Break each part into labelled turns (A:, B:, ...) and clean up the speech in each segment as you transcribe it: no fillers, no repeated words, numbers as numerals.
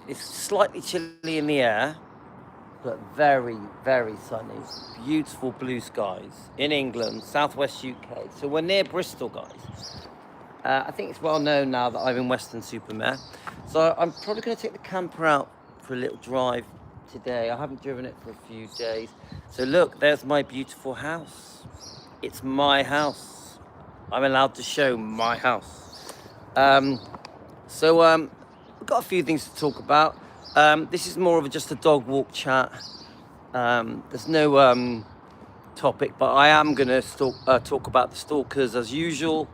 A: it's slightly chilly in the air, but very, very sunny. Beautiful blue skies in England, southwest UK. So we're near Bristol, guys. I think it's well known now that I'm in Weston-super-Mare. So I'm probably going to take the camper out for a little drive today. I haven't driven it for a few days. So look, there's my beautiful house. It's my house. I'm allowed to show my house. We've got a few things to talk about. This is more of just a dog walk chat. There's no topic, but I am going to talk about the stalkers as usual.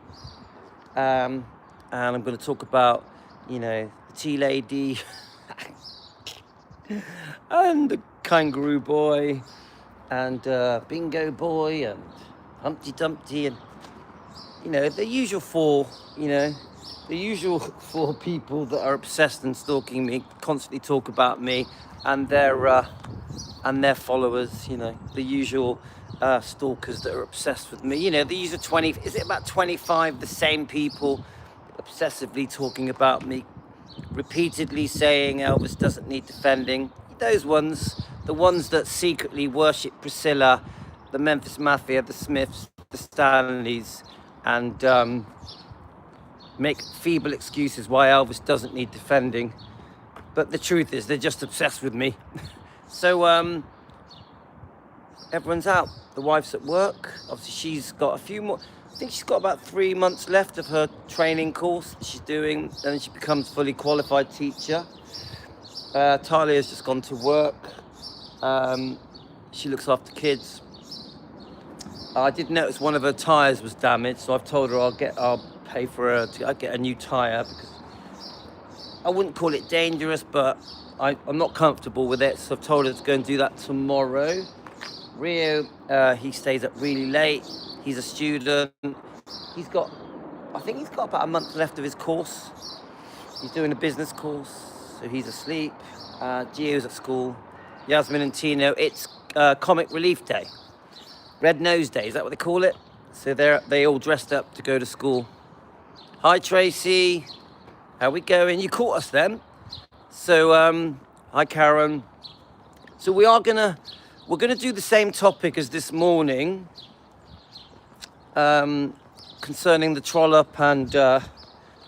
A: And I'm going to talk about, the tea lady and the kangaroo boy and bingo boy and Humpty Dumpty and, the usual four people that are obsessed and stalking me, constantly talk about me and their followers, the usual stalkers that are obsessed with me. The usual 20, is it about 25, the same people obsessively talking about me, repeatedly saying Elvis doesn't need defending. Those ones, the ones that secretly worship Priscilla, the Memphis Mafia, the Smiths, the Stanleys, and make feeble excuses why Elvis doesn't need defending. But the truth is, they're just obsessed with me. So everyone's out. The wife's at work. Obviously, she's got a few more. I think she's got about 3 months left of her training course that she's doing, and then she becomes fully qualified teacher. Talia's just gone to work. She looks after kids. I did notice one of her tyres was damaged, so I've told her I'll pay for her to get a new tyre, because I wouldn't call it dangerous, but I'm not comfortable with it, so I've told her to go and do that tomorrow. Rio, he stays up really late. He's a student. I think he's got about a month left of his course. He's doing a business course, so he's asleep. Gio's at school. Yasmin and Tino, it's Comic Relief Day. Red Nose Day, is that what they call it? So they all dressed up to go to school. Hi Tracy, how we going? You caught us then. So hi Karen. So we're gonna do the same topic as this morning, concerning the trollop and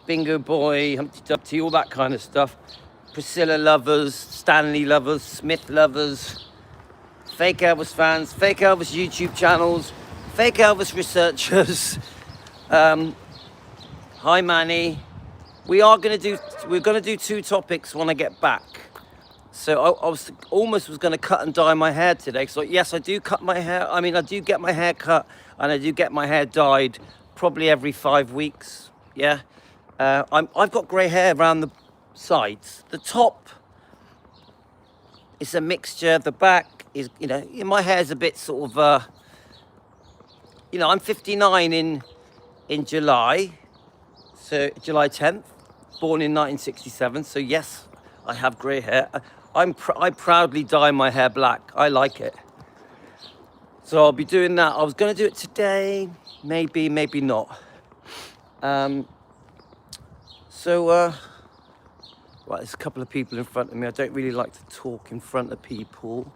A: bingo boy, Humpty Dumpty, all that kind of stuff. Priscilla lovers, Stanley lovers, Smith lovers, fake Elvis fans, fake Elvis YouTube channels, fake Elvis researchers. Hi Manny. We're gonna do 2 topics when I get back. So I was gonna cut and dye my hair today. So yes, I do cut my hair. I mean, I do get my hair cut and I do get my hair dyed probably every 5 weeks. Yeah. I've got grey hair around the sides. The top is a mixture. The back is, my hair's a bit sort of, I'm 59 in July. So July 10th, born in 1967. So yes, I have grey hair. I proudly dye my hair black. I like it. So I'll be doing that. I was going to do it today, maybe not. Right, there's a couple of people in front of me. I don't really like to talk in front of people,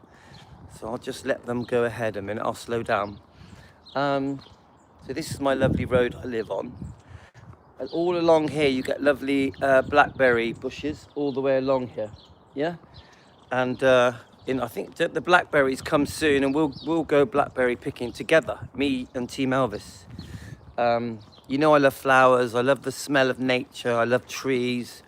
A: so I'll just let them go ahead a minute. I'll slow down. So this is my lovely road I live on. And all along here, you get lovely blackberry bushes all the way along here, yeah. And I think the blackberries come soon, and we'll go blackberry picking together, me and Team Elvis. I love flowers. I love the smell of nature. I love trees.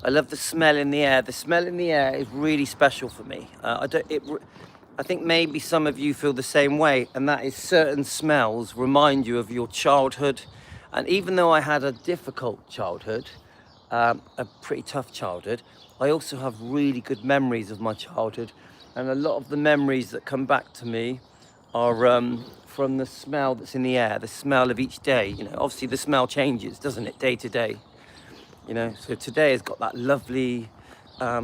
A: I love the smell in the air. The smell in the air is really special for me. I think maybe some of you feel the same way, and that is certain smells remind you of your childhood. And even though I had a difficult childhood, a pretty tough childhood, I also have really good memories of my childhood. And a lot of the memories that come back to me are from the smell that's in the air, the smell of each day. Obviously the smell changes, doesn't it, day to day? So today has got that lovely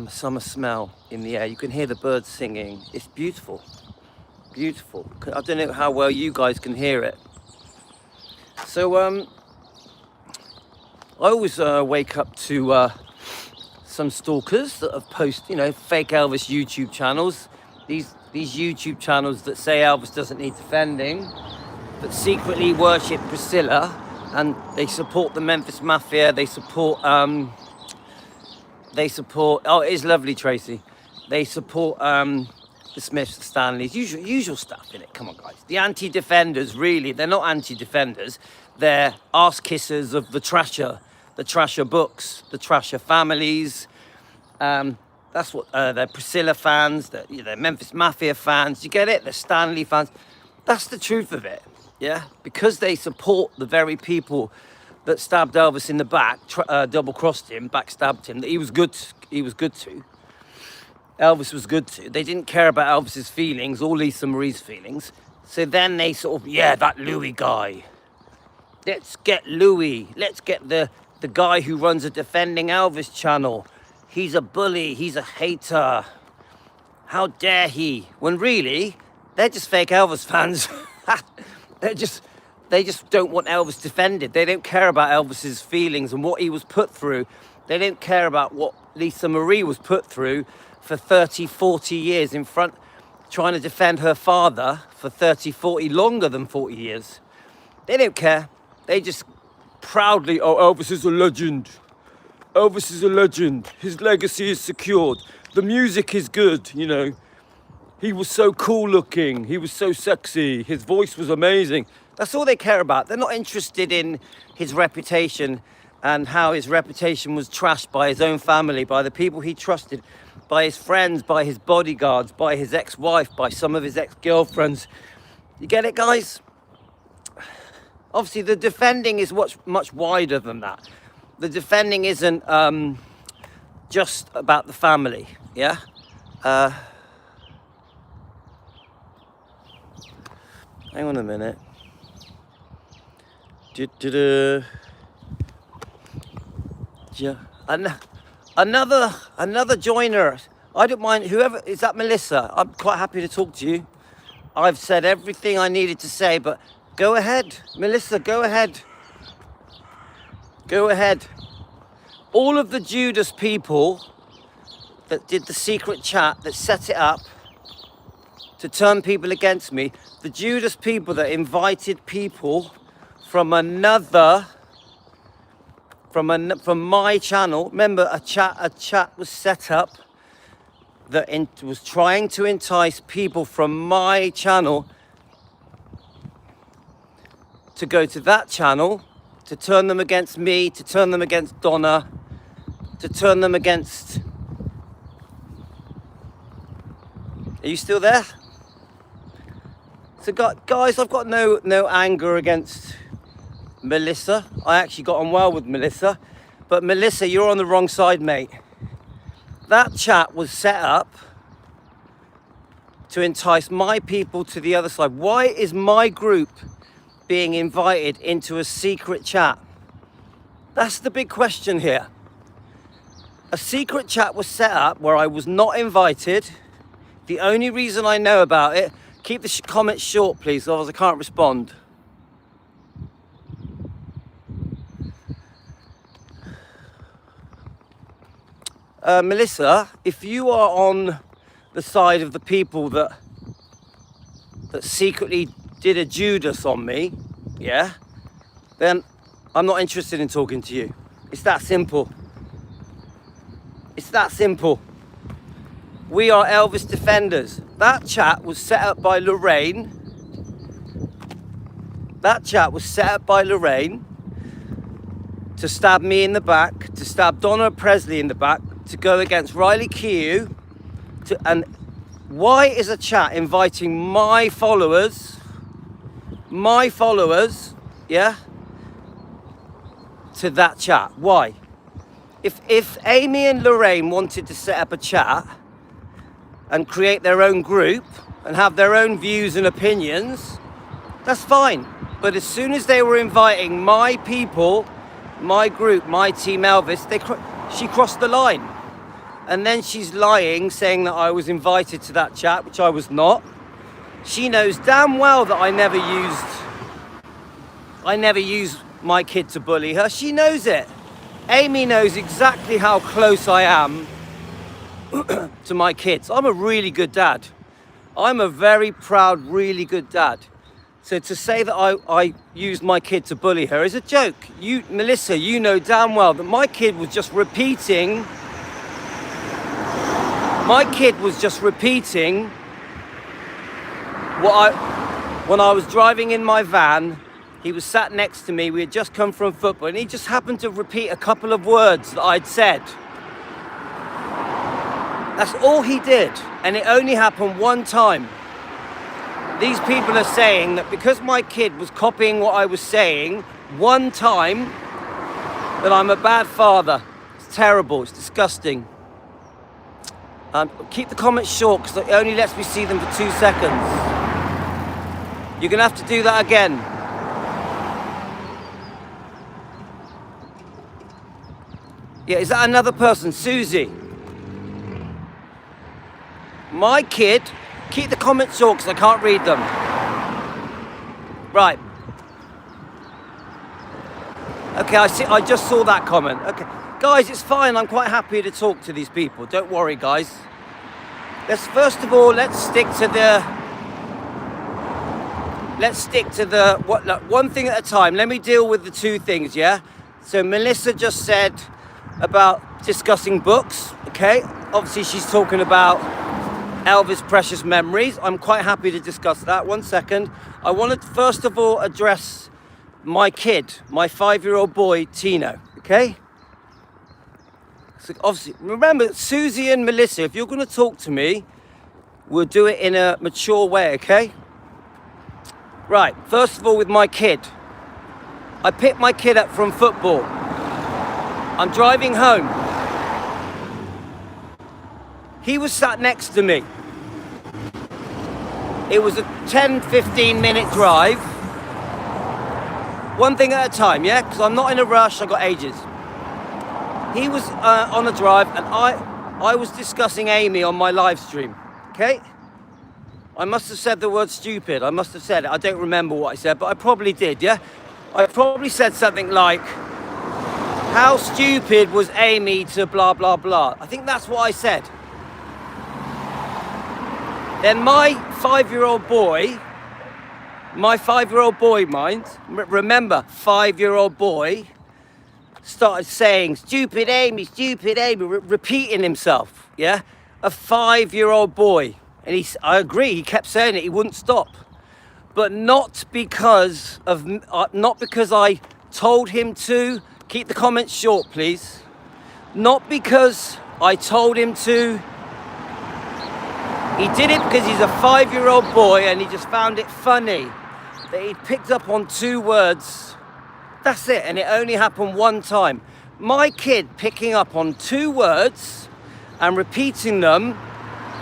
A: summer smell in the air. You can hear the birds singing. It's beautiful, beautiful. I don't know how well you guys can hear it. So I always wake up to some stalkers that have posted, fake Elvis YouTube channels. These YouTube channels that say Elvis doesn't need defending, but secretly worship Priscilla, and they support the Memphis Mafia. They support. Oh, it is lovely, Tracy. They support the Smiths, the Stanleys, usual stuff in it. Come on, guys. The anti-defenders, really, they're not anti-defenders. They're ass kissers of the Trasher books, the Trasher families. That's what they're Priscilla fans. They're Memphis Mafia fans. You get it? They're Stanley fans. That's the truth of it. Yeah, because they support the very people that stabbed Elvis in the back, double-crossed him, backstabbed him. That he was good to. Elvis was good to. They didn't care about Elvis's feelings or Lisa Marie's feelings. So then they sort of, that Louis guy. Let's get Louis. Let's get the guy who runs a Defending Elvis channel. He's a bully. He's a hater. How dare he? When really, they're just fake Elvis fans. They just don't want Elvis defended. They don't care about Elvis's feelings and what he was put through. They don't care about what Lisa Marie was put through for 30, 40 years in front, trying to defend her father for 30, 40, longer than 40 years. They don't care. They just proudly, Elvis is a legend. Elvis is a legend. His legacy is secured. The music is good, He was so cool looking. He was so sexy. His voice was amazing. That's all they care about. They're not interested in his reputation and how his reputation was trashed by his own family, by the people he trusted, by his friends, by his bodyguards, by his ex-wife, by some of his ex-girlfriends. You get it, guys? Obviously, the defending is much wider than that. The defending isn't just about the family, yeah? Hang on a minute. Yeah. Another joiner. I don't mind whoever. Is that Melissa? I'm quite happy to talk to you. I've said everything I needed to say, but go ahead, Melissa. Go ahead. Go ahead. All of the Judas people that did the secret chat, that set it up to turn people against me, the Judas people that invited people from from my channel. Remember, a chat was set up that was trying to entice people from my channel to go to that channel, to turn them against me, to turn them against Donna, to turn them against... Are you still there? So guys, I've got no anger against Melissa. I actually got on well with Melissa. But Melissa, you're on the wrong side, mate. That chat was set up to entice my people to the other side. Why is my group being invited into a secret chat? That's the big question here. A secret chat was set up where I was not invited. The only reason I know about it, keep the comments short, please, otherwise I can't respond. Melissa, if you are on the side of the people that secretly did a Judas on me, yeah, then I'm not interested in talking to you. It's that simple. It's that simple. We are Elvis defenders. That chat was set up by Lorraine. That chat was set up by Lorraine to stab me in the back, to stab Donna Presley in the back, to go against Riley Keough. And why is a chat inviting my followers, yeah, to that chat? Why? If Amy and Lorraine wanted to set up a chat and create their own group and have their own views and opinions, that's fine. But as soon as they were inviting my people, my group, my team Elvis, she crossed the line. And then she's lying, saying that I was invited to that chat, which I was not. She knows damn well that I never used my kid to bully her. She knows it. Amy knows exactly how close I am to my kids. I'm a really good dad. I'm a very proud, really good dad. So to say that I used my kid to bully her is a joke. You, Melissa, you know damn well that my kid was just repeating. My kid was just repeating when I was driving in my van. He was sat next to me. We had just come from football, and he just happened to repeat a couple of words that I'd said. That's all he did, and it only happened one time. These people are saying that because my kid was copying what I was saying one time, that I'm a bad father. It's terrible, it's disgusting. Keep the comments short because it only lets me see them for 2 seconds. You're gonna have to do that again. Yeah, is that another person? Susie. My kid. Keep the comments short because I can't read them. Right. Okay, I just saw that comment. Okay. Guys, it's fine. I'm quite happy to talk to these people. Don't worry, guys. First of all, let's stick to one thing at a time. Let me deal with the two things, yeah? So Melissa just said about discussing books, okay? Obviously, she's talking about Elvis' Precious Memories. I'm quite happy to discuss that. 1 second. I want to first of all address my kid, my 5-year-old boy, Tino, okay? So obviously, remember, Susie and Melissa, if you're going to talk to me, we'll do it in a mature way, okay? Right, first of all, with my kid. I picked my kid up from football. I'm driving home. He was sat next to me. It was a 10-15 minute drive. One thing at a time, yeah? Because I'm not in a rush, I got ages. He was on a drive and I was discussing Amy on my live stream, okay? I must have said the word stupid. I must have said it. I don't remember what I said, but I probably did, yeah? I probably said something like, how stupid was Amy to blah, blah, blah. I think that's what I said. Then my 5-year-old boy, remember, 5-year-old boy, started saying, stupid Amy, repeating himself, yeah? A 5-year-old boy. And I agree, he kept saying it, he wouldn't stop. But not because I told him to. Keep the comments short, please. Not because I told him to. He did it because he's a 5-year-old boy and he just found it funny that he picked up on 2 words. That's it, and it only happened one time. My kid picking up on 2 words and repeating them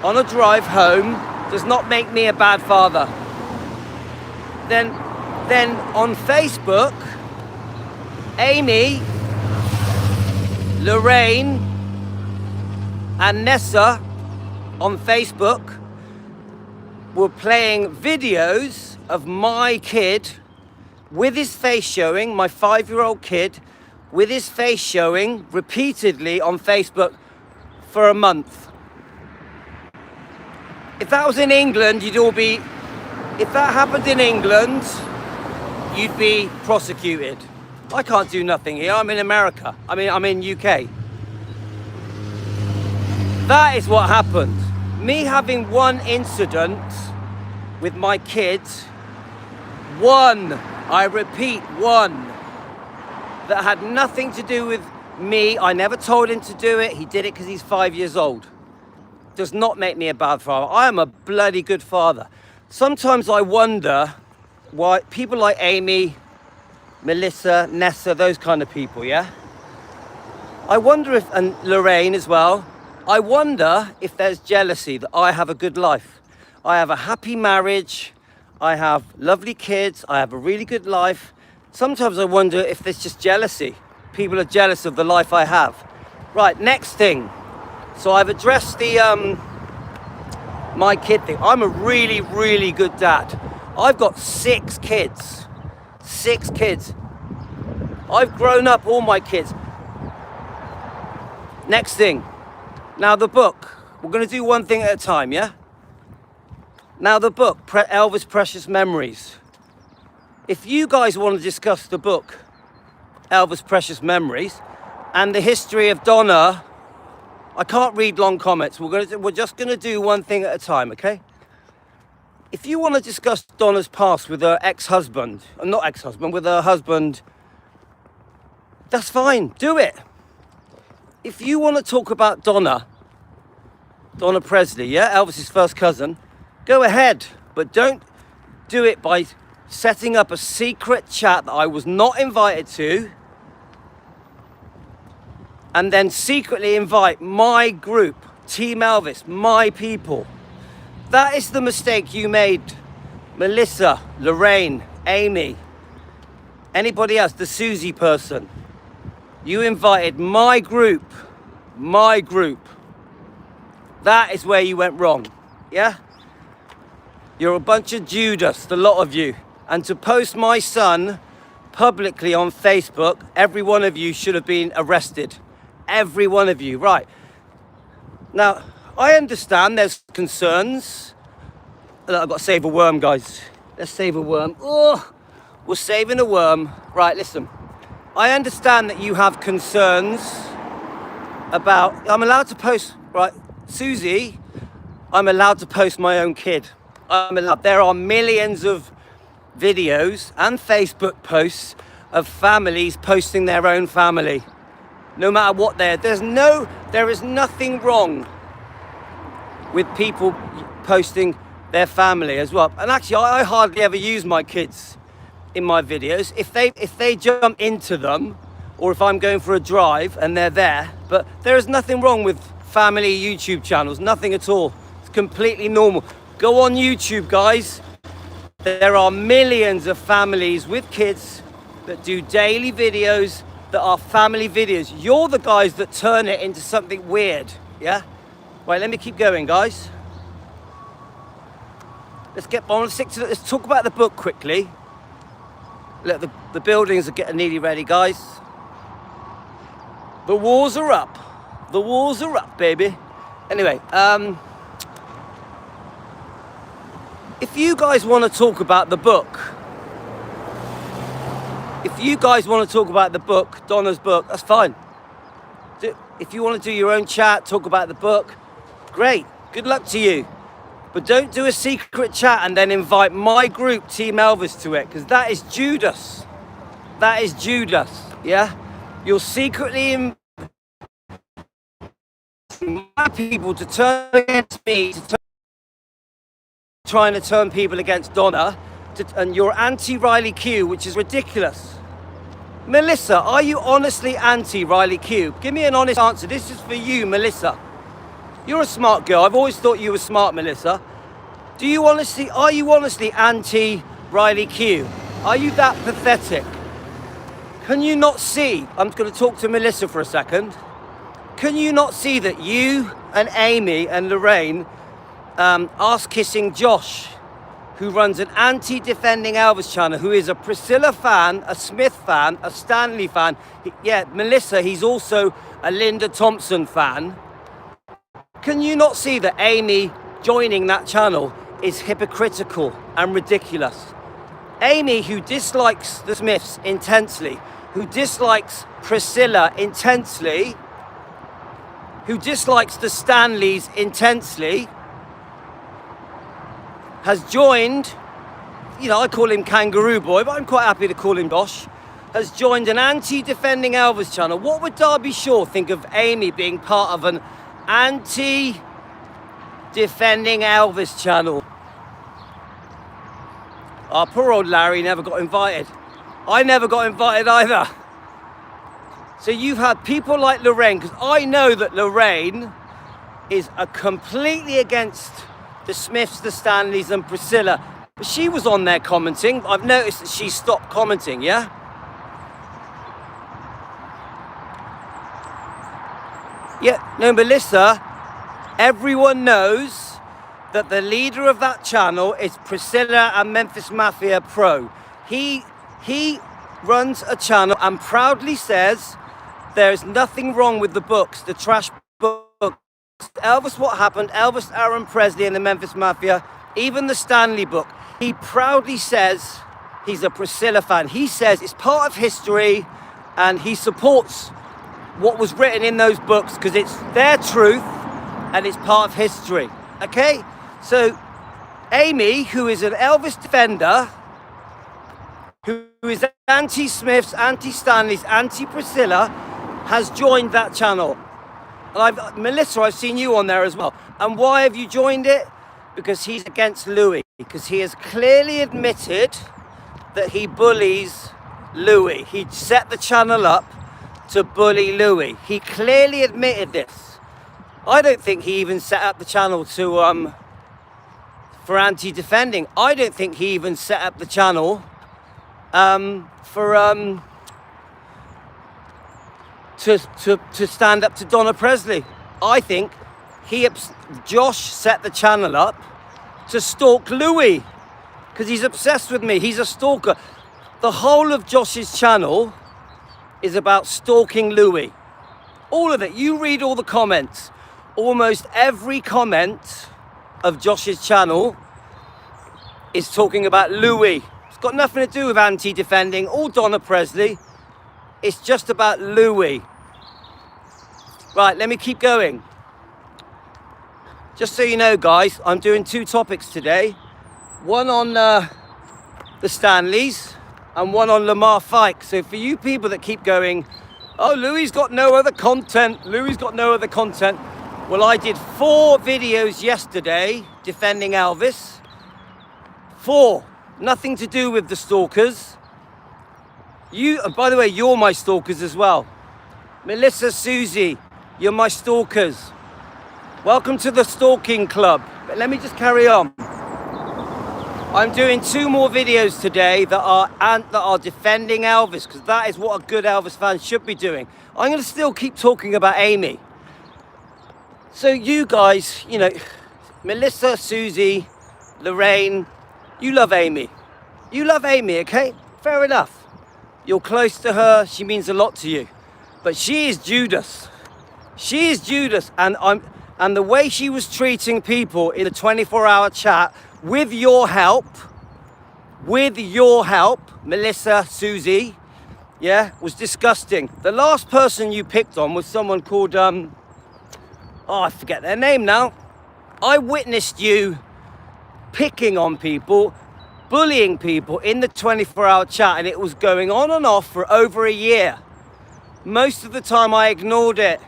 A: on a drive home does not make me a bad father. Then on Facebook, Amy, Lorraine, and Nessa on Facebook were playing videos of my kid with his face showing, my 5-year-old kid, with his face showing repeatedly on Facebook for a month. If that was in England, if that happened in England, you'd be prosecuted. I can't do nothing here, I'm in America. I'm in UK. That is what happened. Me having one incident with my kids, I repeat, one, that had nothing to do with me. I never told him to do it. He did it because he's 5 years old. Does not make me a bad father. I am a bloody good father. Sometimes I wonder why people like Amy, Melissa, Nessa, those kind of people, yeah? I wonder if, and Lorraine as well, I wonder if there's jealousy that I have a good life. I have a happy marriage. I have lovely kids. I have a really good life. Sometimes I wonder if there's just jealousy. People are jealous of the life I have. Right, next thing. So I've addressed the my kid thing. I'm a really, really good dad. I've got 6 kids. 6 kids. I've grown up all my kids. Next thing. Now the book. We're going to do one thing at a time, yeah? Now the book, Elvis Precious Memories. If you guys want to discuss the book, Elvis Precious Memories, and the history of Donna, I can't read long comments. We're just going to do one thing at a time, okay? If you want to discuss Donna's past with her ex-husband, not ex-husband, with her husband, that's fine, do it. If you want to talk about Donna Presley, yeah, Elvis's first cousin, go ahead, but don't do it by setting up a secret chat that I was not invited to, and then secretly invite my group, Team Elvis, my people. That is the mistake you made, Melissa, Lorraine, Amy, anybody else, the Susie person. You invited my group. That is where you went wrong, yeah? You're a bunch of Judas, the lot of you. And to post my son publicly on Facebook, every one of you should have been arrested. Every one of you, right. Now, I understand there's concerns. Look, I've got to save a worm, guys. Let's save a worm. Oh, we're saving a worm. Right, listen. I understand that you have concerns about, I'm allowed to post, right, Susie, I'm allowed to post my own kid. There are millions of videos and Facebook posts of families posting their own family. No matter what there is nothing wrong with people posting their family as well. And actually, I hardly ever use my kids in my videos. If they jump into them, or if I'm going for a drive and they're there, but there is nothing wrong with family YouTube channels, nothing at all. It's completely normal. Go on YouTube, guys. There are millions of families with kids that do daily videos that are family videos. You're the guys that turn it into something weird, yeah? Right, let me keep going, guys. Let's talk about the book quickly. Look, the buildings are getting nearly ready, guys. The walls are up. The walls are up, baby. Anyway, if you guys want to talk about the book, Donna's book, that's fine. If you want to do your own chat, talk about the book, great. Good luck to you. But don't do a secret chat and then invite my group, Team Elvis, to it, because that is Judas. That is Judas, yeah? You're secretly inviting my people to turn against me, trying to turn people against Donna, and you're anti-Riley Q, which is ridiculous. Melissa, are you honestly anti-Riley Q? Give me an honest answer. This is for you, Melissa. You're a smart girl. I've always thought you were smart, Melissa. Are you honestly anti-Riley Q? Are you that pathetic? Can you not see? I'm going to talk to Melissa for a second. Can you not see that you and Amy and Lorraine ass-kissing Josh, who runs an anti-defending Elvis channel, who is a Priscilla fan, a Smith fan, a Stanley fan. Melissa, he's also a Linda Thompson fan. Can you not see that Amy joining that channel is hypocritical and ridiculous? Amy, who dislikes the Smiths intensely, who dislikes Priscilla intensely, who dislikes the Stanleys intensely, has joined, I call him Kangaroo Boy, but I'm quite happy to call him Josh, has joined an anti-defending Elvis channel. What would Derby Shaw think of Amy being part of an anti-defending Elvis channel? Oh, poor old Larry never got invited. I never got invited either. So you've had people like Lorraine, because I know that Lorraine is completely against the Smiths, the Stanleys and Priscilla. But she was on there commenting. I've noticed that she stopped commenting, yeah? Yeah, no, Melissa, everyone knows that the leader of that channel is Priscilla and Memphis Mafia Pro. He runs a channel and proudly says there is nothing wrong with the books, the trash books. Elvis, What Happened, Elvis, Aaron Presley and the Memphis Mafia, even the Stanley book. He proudly says he's a Priscilla fan. He says it's part of history and he supports what was written in those books because it's their truth and it's part of history. Okay? So Amy, who is an Elvis defender, who is anti-Smiths, anti-Stanleys, anti-Priscilla, has joined that channel. And Melissa, I've seen you on there as well. And why have you joined it? Because he's against Louis. Because he has clearly admitted that he bullies Louis. He set the channel up to bully Louis. He clearly admitted this. I don't think he even set up the channel to for anti-defending. I don't think he even set up the channel to stand up to Donna Presley. I think Josh set the channel up to stalk Louis because he's obsessed with me. He's a stalker. The whole of Josh's channel is about stalking Louis. All of it. You read all the comments. Almost every comment of Josh's channel is talking about Louis. It's got nothing to do with anti-defending or Donna Presley. It's just about Louis. Right, let me keep going. Just so you know, guys, I'm doing 2 topics today. One on the Stanleys and one on Lamar Fike. So for you people that keep going, oh, Louis got no other content. Louis got no other content. Well, I did 4 videos yesterday defending Elvis. 4. Nothing to do with the stalkers. And by the way, you're my stalkers as well. Melissa, Susie, you're my stalkers. Welcome to the stalking club. But let me just carry on. I'm doing 2 more videos today that are defending Elvis, because that is what a good Elvis fan should be doing. I'm going to still keep talking about Amy. So you guys, you know, Melissa, Susie, Lorraine, you love Amy. You love Amy, okay? Fair enough. You're close to her. She means a lot to you. But she is Judas. She is Judas. And the way she was treating people in a 24-hour chat with your help, Melissa, Susie, yeah, was disgusting. The last person you picked on was someone called, I forget their name now. I witnessed you picking on people, bullying people in the 24-hour chat, and it was going on and off for over a year. Most of the time I ignored it.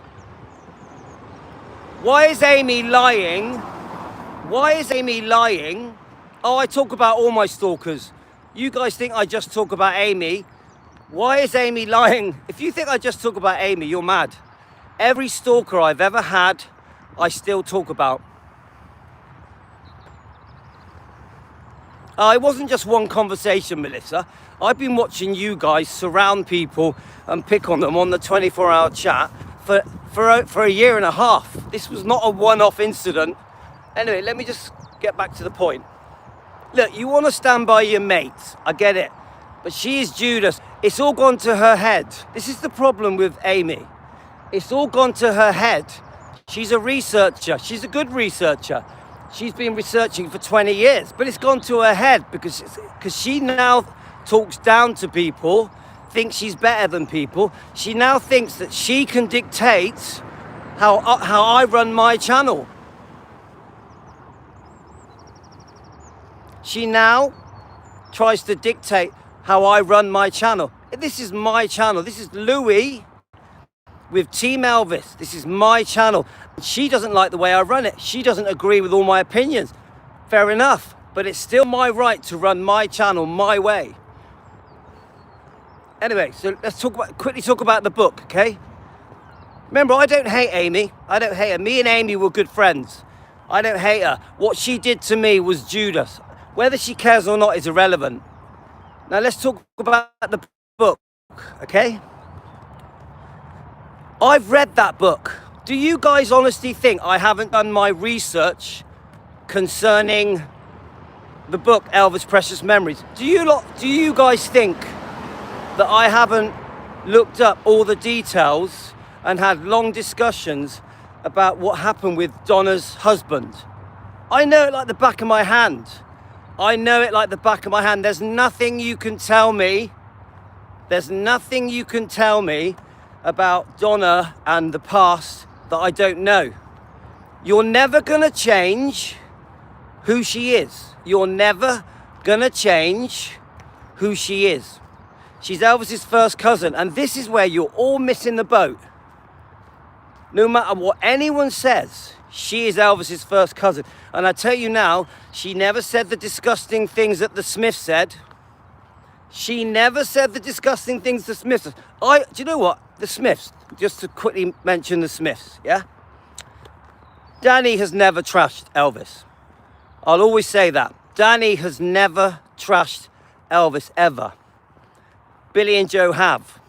A: Why is Amy lying? Why is Amy lying? Oh, I talk about all my stalkers. You guys think I just talk about Amy. Why is Amy lying? If you think I just talk about Amy, you're mad. Every stalker I've ever had, I still talk about. It wasn't just one conversation, Melissa. I've been watching you guys surround people and pick on them on the 24-hour chat for a year and a half. This was not a one-off incident. Anyway, let me just get back to the point. Look, you want to stand by your mates. I get it. But she is Judas. It's all gone to her head. This is the problem with Amy. It's all gone to her head. She's a researcher. She's a good researcher. She's been researching for 20 years, but it's gone to her head because she now talks down to people, thinks she's better than people. She now thinks that she can dictate how I run my channel. She now tries to dictate how I run my channel. This is my channel. This is Louis with Team Elvis. This is my channel. She doesn't like the way I run it. She doesn't agree with all my opinions. Fair enough. But it's still my right to run my channel my way. Anyway, so let's quickly talk about the book, okay? Remember, I don't hate Amy. I don't hate her. Me and Amy were good friends. I don't hate her. What she did to me was Judas. Whether she cares or not is irrelevant. Now let's talk about the book, okay? I've read that book. Do you guys honestly think I haven't done my research concerning the book Elvis Precious Memories? Do you guys think that I haven't looked up all the details and had long discussions about what happened with Donna's husband. I know it like the back of my hand. I know it like the back of my hand. There's nothing you can tell me. There's nothing you can tell me about Donna and the past that I don't know. You're never gonna change who she is. You're never gonna change who she is. She's Elvis's first cousin, and this is where you're all missing the boat. No matter what anyone says, she is Elvis's first cousin. And I tell you now, she never said the disgusting things that the Smiths said. She never said the disgusting things the Smiths said. Do you know what? The Smiths, just to quickly mention the Smiths, yeah? Danny has never trashed Elvis. I'll always say that. Danny has never trashed Elvis, ever. Billy and Joe have.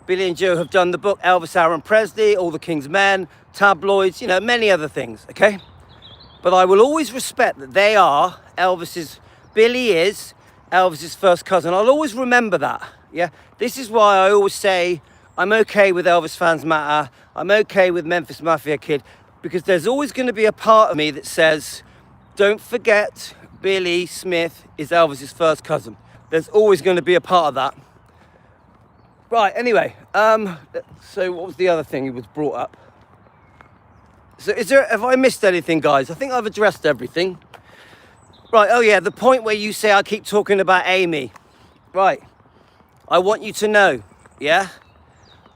A: Billy and Joe have done the book Elvis, Aaron Presley, All the King's Men, tabloids, you know, many other things, okay? But I will always respect that they are Billy is Elvis's first cousin. I'll always remember that, yeah? This is why I always say I'm okay with Elvis Fans Matter. I'm okay with Memphis Mafia Kid, because there's always going to be a part of me that says, don't forget Billy Smith is Elvis's first cousin. There's always going to be a part of that. Right, anyway, so what was the other thing that was brought up? So have I missed anything, guys? I think I've addressed everything. Right, oh yeah, the point where you say I keep talking about Amy. Right, I want you to know, yeah?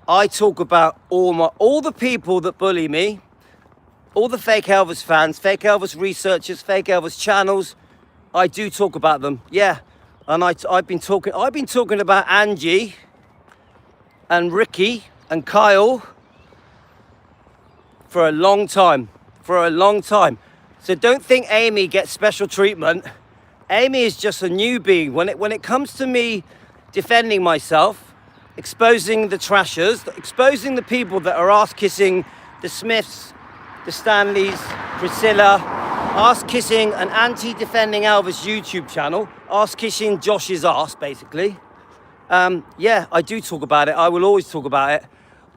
A: I talk about all the people that bully me, all the fake Elvis fans, fake Elvis researchers, fake Elvis channels. I do talk about them, yeah. And I've been talking about Angie and Ricky and Kyle for a long time, So don't think Amy gets special treatment. Amy is just a newbie. When it comes to me defending myself, exposing the trashers, exposing the people that are ass-kissing the Smiths, the Stanleys, Priscilla, ass-kissing an anti-defending Elvis YouTube channel, ass-kissing Josh's ass, basically. Yeah, I do talk about it. I will always talk about it.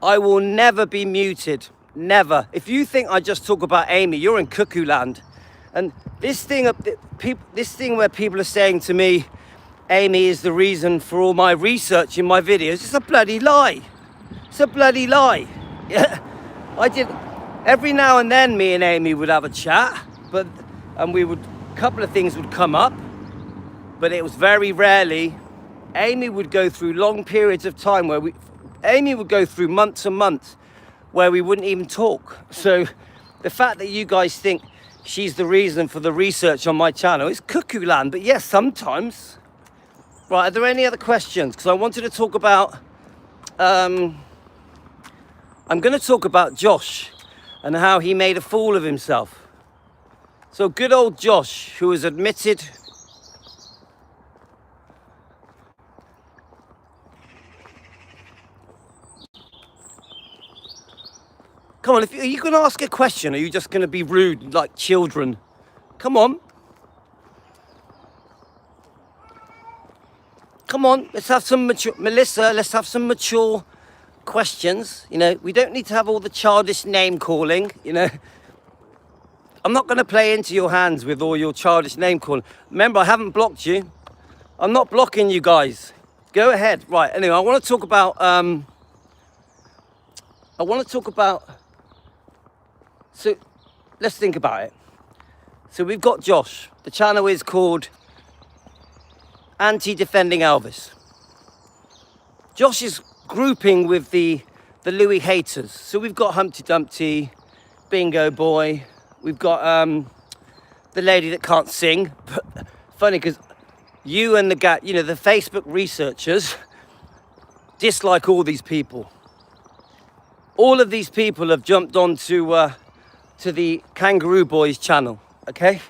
A: I will never be muted. Never. If you think I just talk about Amy, you're in cuckoo land. And this thing where people are saying to me, Amy is the reason for all my research in my videos, it's a bloody lie. It's a bloody lie. Yeah. Every now and then me and Amy would have a chat, and a couple of things would come up, but it was very rarely. Amy would go through long periods of time Amy would go through months and months where we wouldn't even talk. So the fact that you guys think she's the reason for the research on my channel is cuckoo land. But yes, sometimes. Right, are there any other questions? Because I wanted to talk about, I'm going to talk about Josh and how he made a fool of himself. So good old Josh, who has admitted come on, are you going to ask a question? Or are you just going to be rude like children? Come on. Come on, let's have some mature, Melissa, let's have some mature questions. You know, we don't need to have all the childish name calling, you know. I'm not going to play into your hands with all your childish name calling. Remember, I haven't blocked you. I'm not blocking you guys. Go ahead. Right, anyway, I want to talk about, so let's think about it. So we've got Josh. The channel is called Anti-Defending Elvis. Josh is grouping with the Louis haters. So we've got Humpty Dumpty, Bingo Boy. We've got the lady that can't sing. But funny because you and the Facebook researchers dislike all these people. All of these people have jumped onto to the Kangaroo Boy's channel, okay?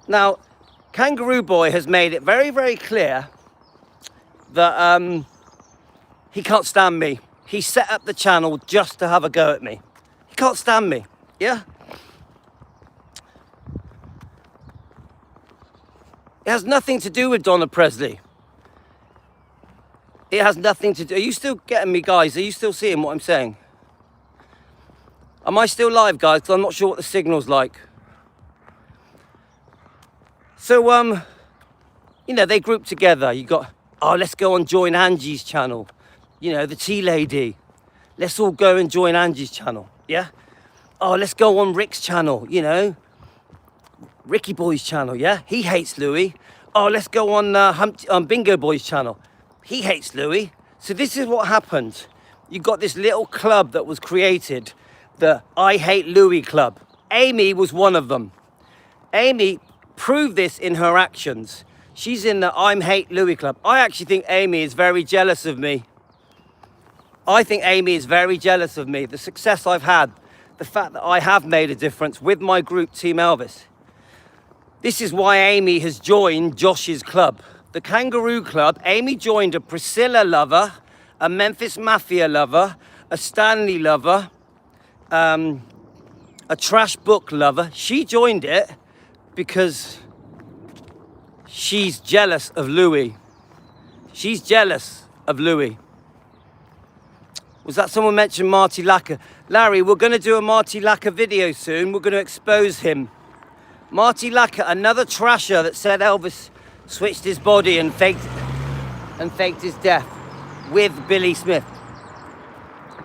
A: Now, Kangaroo Boy has made it very, very clear that he can't stand me. He set up the channel just to have a go at me. He can't stand me, yeah? It has nothing to do with Donna Presley. It has nothing to do. Are you still getting me, guys? Are you still seeing what I'm saying? Am I still live, guys? Because I'm not sure what the signal's like. So, you know, they group together. You got, oh, let's go and join Angie's channel. You know, the tea lady. Let's all go and join Angie's channel, yeah? Oh, let's go on Rick's channel, you know? Ricky Boy's channel, yeah? He hates Louis. Oh, let's go on Bingo Boy's channel. He hates Louis. So this is what happened. You got this little club that was created, the I Hate Louis Club. Amy was one of them. Amy proved this in her actions. She's in the I Hate Louis Club. I actually think Amy is very jealous of me. I think Amy is very jealous of me. The success I've had, the fact that I have made a difference with my group, Team Elvis. This is why Amy has joined Josh's club. The Kangaroo Club, Amy joined a Priscilla lover, a Memphis Mafia lover, a Stanley lover, a trash book lover. She joined it because she's jealous of Louis. She's jealous of Louis. Was that someone mentioned Marty Lacker? Larry, we're going to do a Marty Lacker video soon. We're going to expose him. Marty Lacker, another trasher that said Elvis switched his body and faked his death with Billy Smith.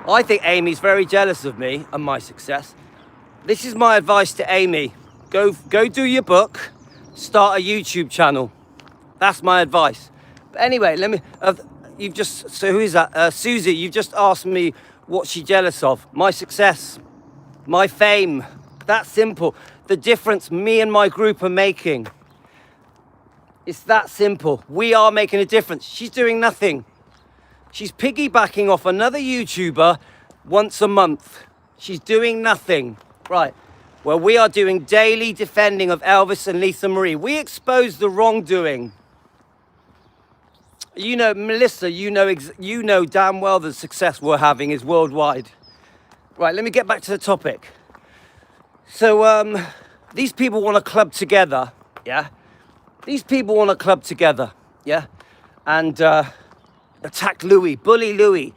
A: I think Amy's very jealous of me and my success. This is my advice to Amy. Go do your book, start a YouTube channel. That's my advice. But anyway, let me, so who is that? Susie, you've just asked me what she's jealous of. My success, my fame, that's simple. The difference me and my group are making. It's that simple. We are making a difference. She's doing nothing. She's piggybacking off another YouTuber once a month. She's doing nothing. Right. Well, we are doing daily defending of Elvis and Lisa Marie. We exposed the wrongdoing. You know, Melissa, you know damn well the success we're having is worldwide. Right, let me get back to the topic. So, these people want to club together, yeah? These people want to club together, yeah? And attack Louis, bully Louis.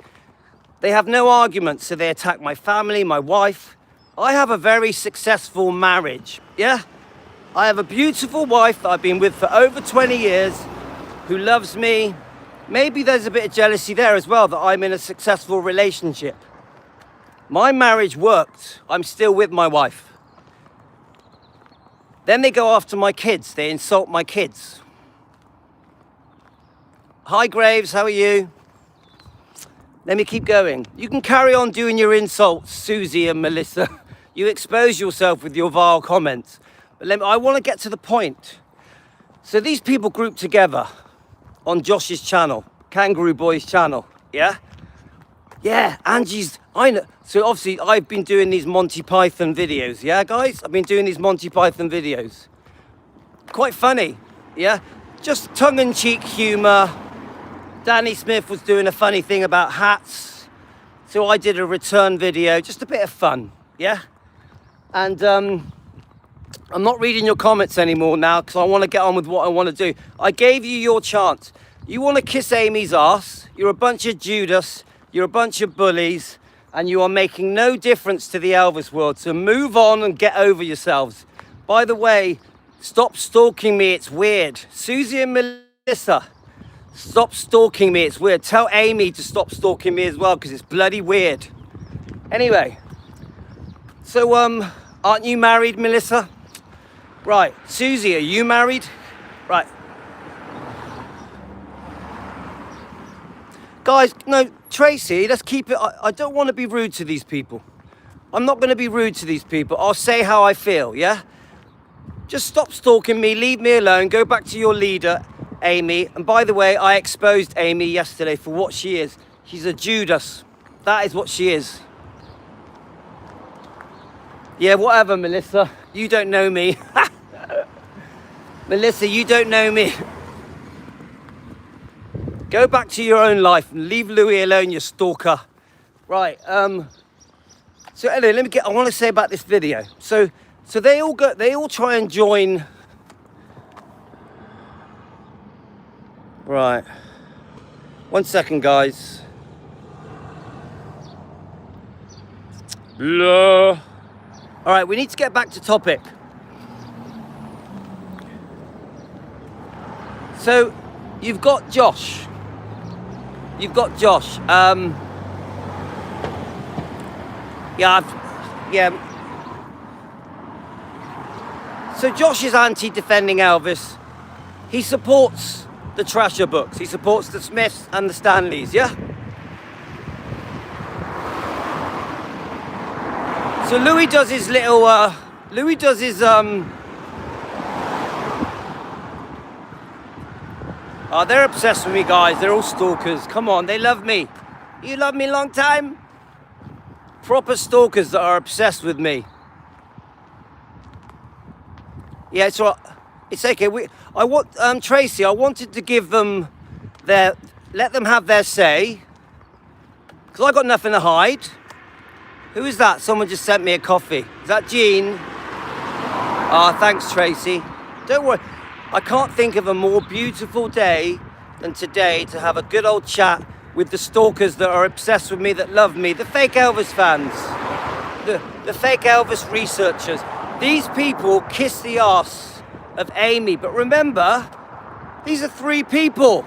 A: They have no arguments, so they attack my family, my wife. I have a very successful marriage, yeah? I have a beautiful wife that I've been with for over 20 years who loves me. Maybe there's a bit of jealousy there as well that I'm in a successful relationship. My marriage worked. I'm still with my wife. Then they go after my kids. They insult my kids. Hi, Graves. How are you? Let me keep going. You can carry on doing your insults, Susie and Melissa. You expose yourself with your vile comments. But I want to get to the point. So these people group together on Josh's channel, Kangaroo Boy's channel, yeah? Yeah, Angie's, I know. So obviously I've been doing these Monty Python videos, yeah, guys? I've been doing these Monty Python videos. Quite funny, yeah? Just tongue-in-cheek humor. Danny Smith was doing a funny thing about hats. So I did a return video, just a bit of fun, yeah? And I'm not reading your comments anymore now because I want to get on with what I want to do. I gave you your chance. You want to kiss Amy's ass. You're a bunch of Judas. You're a bunch of bullies. And you are making no difference to the Elvis world. So move on and get over yourselves. By the way, stop stalking me. It's weird. Susie and Melissa, stop stalking me. It's weird. Tell Amy to stop stalking me as well because it's bloody weird. Anyway, so aren't you married, Melissa? Right, Susie, are you married? Right. Guys, no, Tracy, let's keep it. I don't want to be rude to these people. I'm not going to be rude to these people. I'll say how I feel, yeah? Just stop stalking me, leave me alone, go back to your leader, Amy. And by the way, I exposed Amy yesterday for what she is. She's a Judas. That is what she is. Yeah, whatever, Melissa. You don't know me. Melissa, you don't know me. Go back to your own life and leave Louis alone, you stalker. Right, so anyway, I want to say about this video. So they all try and join. Right. 1 second, guys. All right, we need to get back to topic. So, you've got Josh. Yeah. So Josh is anti-defending Elvis. He supports the Trasher books. He supports the Smiths and the Stanleys, yeah? So Louis does his little, oh, they're obsessed with me, guys. They're all stalkers. Come on, they love me. You love me long time? Proper stalkers that are obsessed with me. Yeah, it's okay. Tracy, I wanted to give them let them have their say, because I got nothing to hide. Who is that? Someone just sent me a coffee. Is that Jean? Ah, thanks, Tracy. Don't worry. I can't think of a more beautiful day than today to have a good old chat with the stalkers that are obsessed with me, that love me, the fake Elvis fans, the fake Elvis researchers. These people kiss the arse of Amy, but remember, these are 3 people.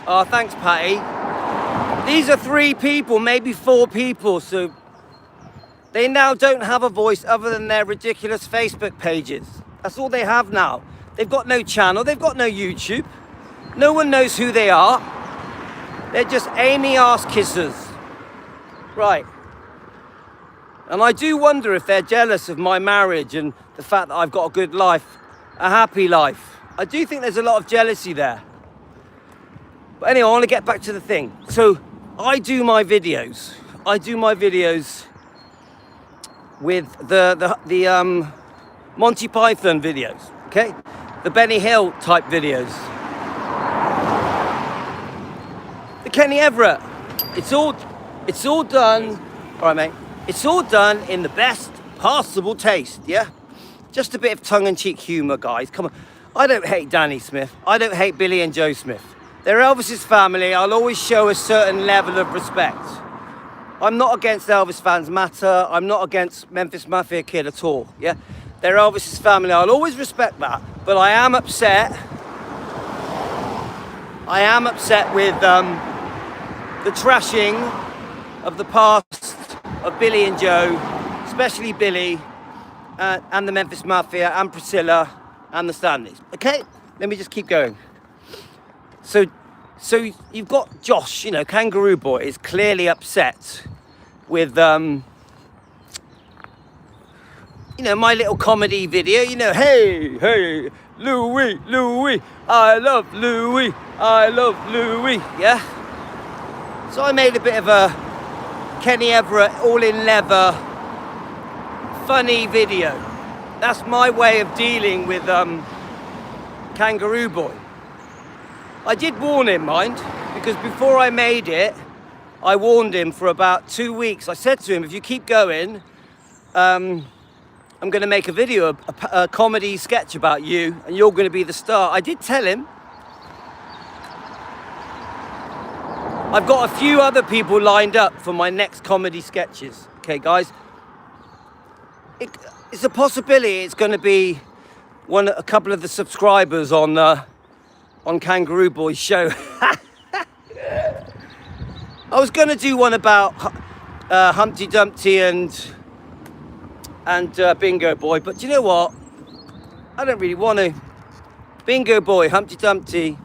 A: Oh, thanks, Patty. These are 3 people, maybe 4 people, so they now don't have a voice other than their ridiculous Facebook pages. That's all they have now. They've got no channel, they've got no YouTube. No one knows who they are. They're just Amy arse kissers. Right. And I do wonder if they're jealous of my marriage and the fact that I've got a good life, a happy life. I do think there's a lot of jealousy there. But anyway, I want to get back to the thing. So I do my videos with the Monty Python videos, okay? The Benny Hill type videos. The Kenny Everett. It's all done. All right, mate. It's all done in the best possible taste, yeah? Just a bit of tongue-in-cheek humour, guys. Come on. I don't hate Danny Smith. I don't hate Billy and Joe Smith. They're Elvis's family. I'll always show a certain level of respect. I'm not against Elvis Fans Matter. I'm not against Memphis Mafia Kid at all, yeah? They're Elvis's family. I'll always respect that. But I am upset. With the trashing of the past of Billy and Joe, especially Billy, and the Memphis Mafia, and Priscilla, and the Stanleys. Okay? Let me just keep going. So you've got Josh, Kangaroo Boy is clearly upset with, my little comedy video, hey, Louis, I love Louis, yeah? So I made a bit of a Kenny Everett all in leather funny video. That's my way of dealing with Kangaroo Boy. I did warn him, mind, because before I made it, I warned him for about 2 weeks. I said to him, if you keep going, I'm going to make a video, a comedy sketch about you, and you're going to be the star. I did tell him. I've got a few other people lined up for my next comedy sketches. Okay, guys? It's a possibility it's going to be a couple of the subscribers on Kangaroo Boy's show. I was going to do one about Humpty Dumpty and Bingo Boy, but do you know what? I don't really want to. Bingo Boy, Humpty Dumpty,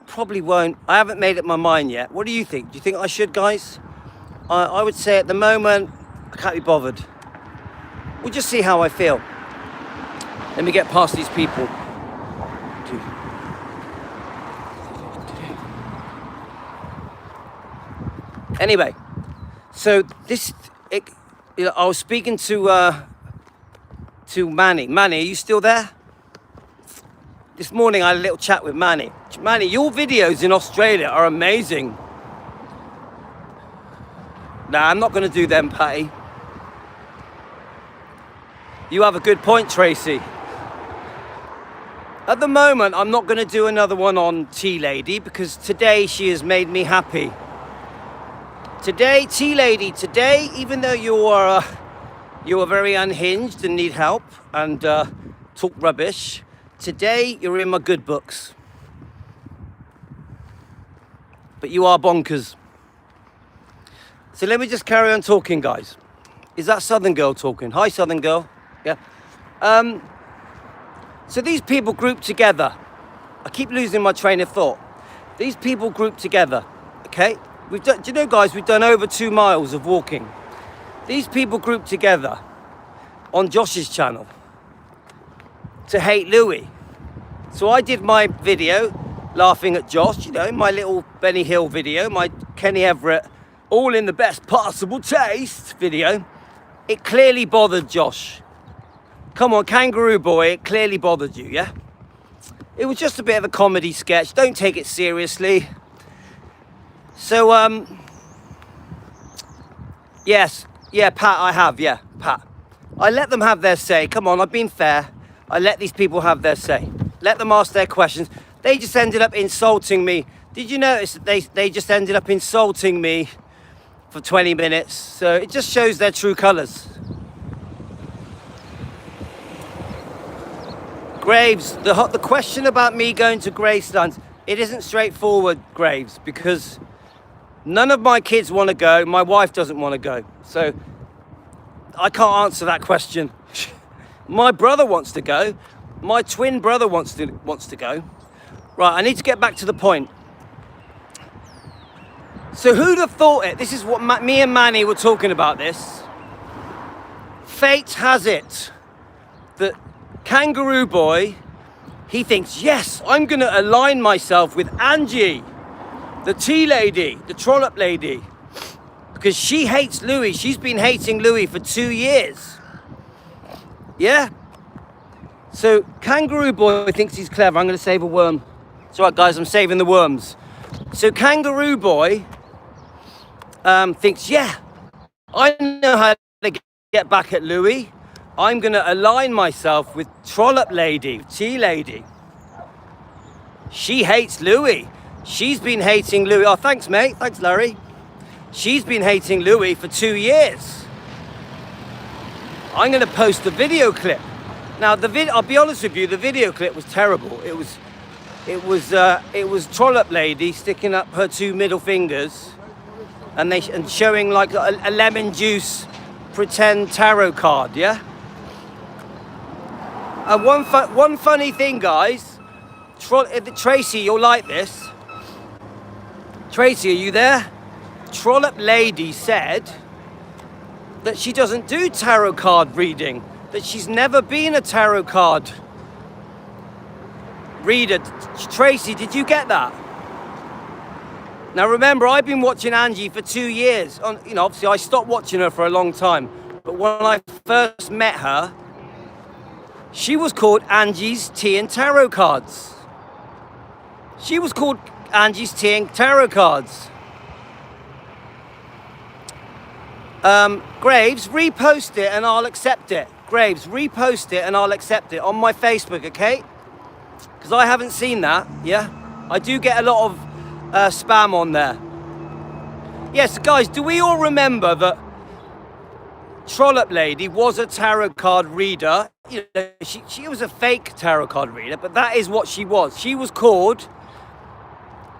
A: probably won't. I haven't made up my mind yet. What do you think? Do you think I should, guys? I would say at the moment, I can't be bothered. We'll just see how I feel. Let me get past these people. Anyway, so I was speaking to Manny. Manny, are you still there? This morning I had a little chat with Manny. Manny, your videos in Australia are amazing. Nah, I'm not going to do them, Patty. You have a good point, Tracy. At the moment, I'm not going to do another one on Tea Lady because today she has made me happy. Today, Tea Lady, today, even though you are very unhinged and need help and talk rubbish, today you're in my good books. But you are bonkers. So let me just carry on talking, guys. Is that Southern girl talking? Hi, Southern girl. Yeah. So these people grouped together. I keep losing my train of thought. These people grouped together, okay? Do you know, guys, we've done over 2 miles of walking. These people grouped together on Josh's channel to hate Louis. So I did my video laughing at Josh, you know, my little Benny Hill video, my Kenny Everett, all in the best possible taste video. It clearly bothered Josh. Come on, Kangaroo boy, it clearly bothered you, yeah? It was just a bit of a comedy sketch. Don't take it seriously. So, yes, yeah, Pat, I have, yeah, Pat. I let them have their say. Come on, I've been fair. I let these people have their say. Let them ask their questions. They just ended up insulting me. Did you notice that they just ended up insulting me for 20 minutes? So it just shows their true colours. Graves, the question about me going to Graceland, it isn't straightforward, Graves, because none of my kids want to go. My wife doesn't want to go. So I can't answer that question. My brother wants to go. My twin brother wants to go. Right, I need to get back to the point. So who'd have thought it? This is what me and Manny were talking about this. Fate has it that Kangaroo boy, he thinks, yes, I'm going to align myself with Angie, the tea lady, the trollop lady, because she hates Louis. She's been hating Louis for 2 years. Yeah? So Kangaroo boy thinks he's clever. I'm going to save a worm. It's all right, guys, I'm saving the worms. So Kangaroo boy thinks, yeah, I know how to get back at Louis. I'm going to align myself with trollop lady, tea lady. She hates Louis. She's been hating Louis. Oh, thanks, mate. Thanks, Larry. She's been hating Louis for 2 years. I'm going to post the video clip. Now, I'll be honest with you, the video clip was terrible. It was trollop lady sticking up her 2 middle fingers and showing like a lemon juice pretend tarot card, yeah? And one funny thing, guys, Tracy, you'll like this. Tracy, are you there? Trollop lady said that she doesn't do tarot card reading, that she's never been a tarot card reader. Tracy, did you get that? Now remember, I've been watching Angie for 2 years. You know, obviously I stopped watching her for a long time, but when I first met her, she was called Angie's Tea and Tarot Cards. She was called Angie's Tea and Tarot Cards. Graves, repost it and I'll accept it. Graves, repost it and I'll accept it on my Facebook, okay? Because I haven't seen that, yeah? I do get a lot of spam on there. Yes, guys, do we all remember that Trollop Lady was a tarot card reader? You know, she was a fake tarot card reader, but that is what she was. She was called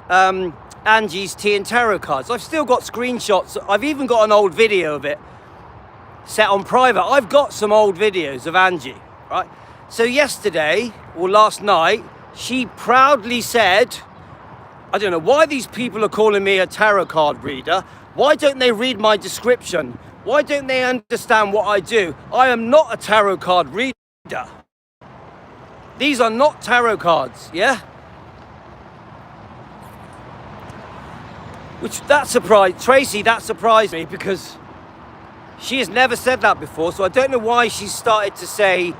A: Angie's Tea and Tarot Cards. I've still got screenshots. I've even got an old video of it set on private. I've got some old videos of Angie, right? So yesterday, or last night, she proudly said, I don't know why these people are calling me a tarot card reader. Why don't they read my description? Why don't they understand what I do? I am not a tarot card reader. These are not tarot cards, yeah? Which, that surprised, Tracy, that surprised me because she has never said that before, so I don't know why she started to say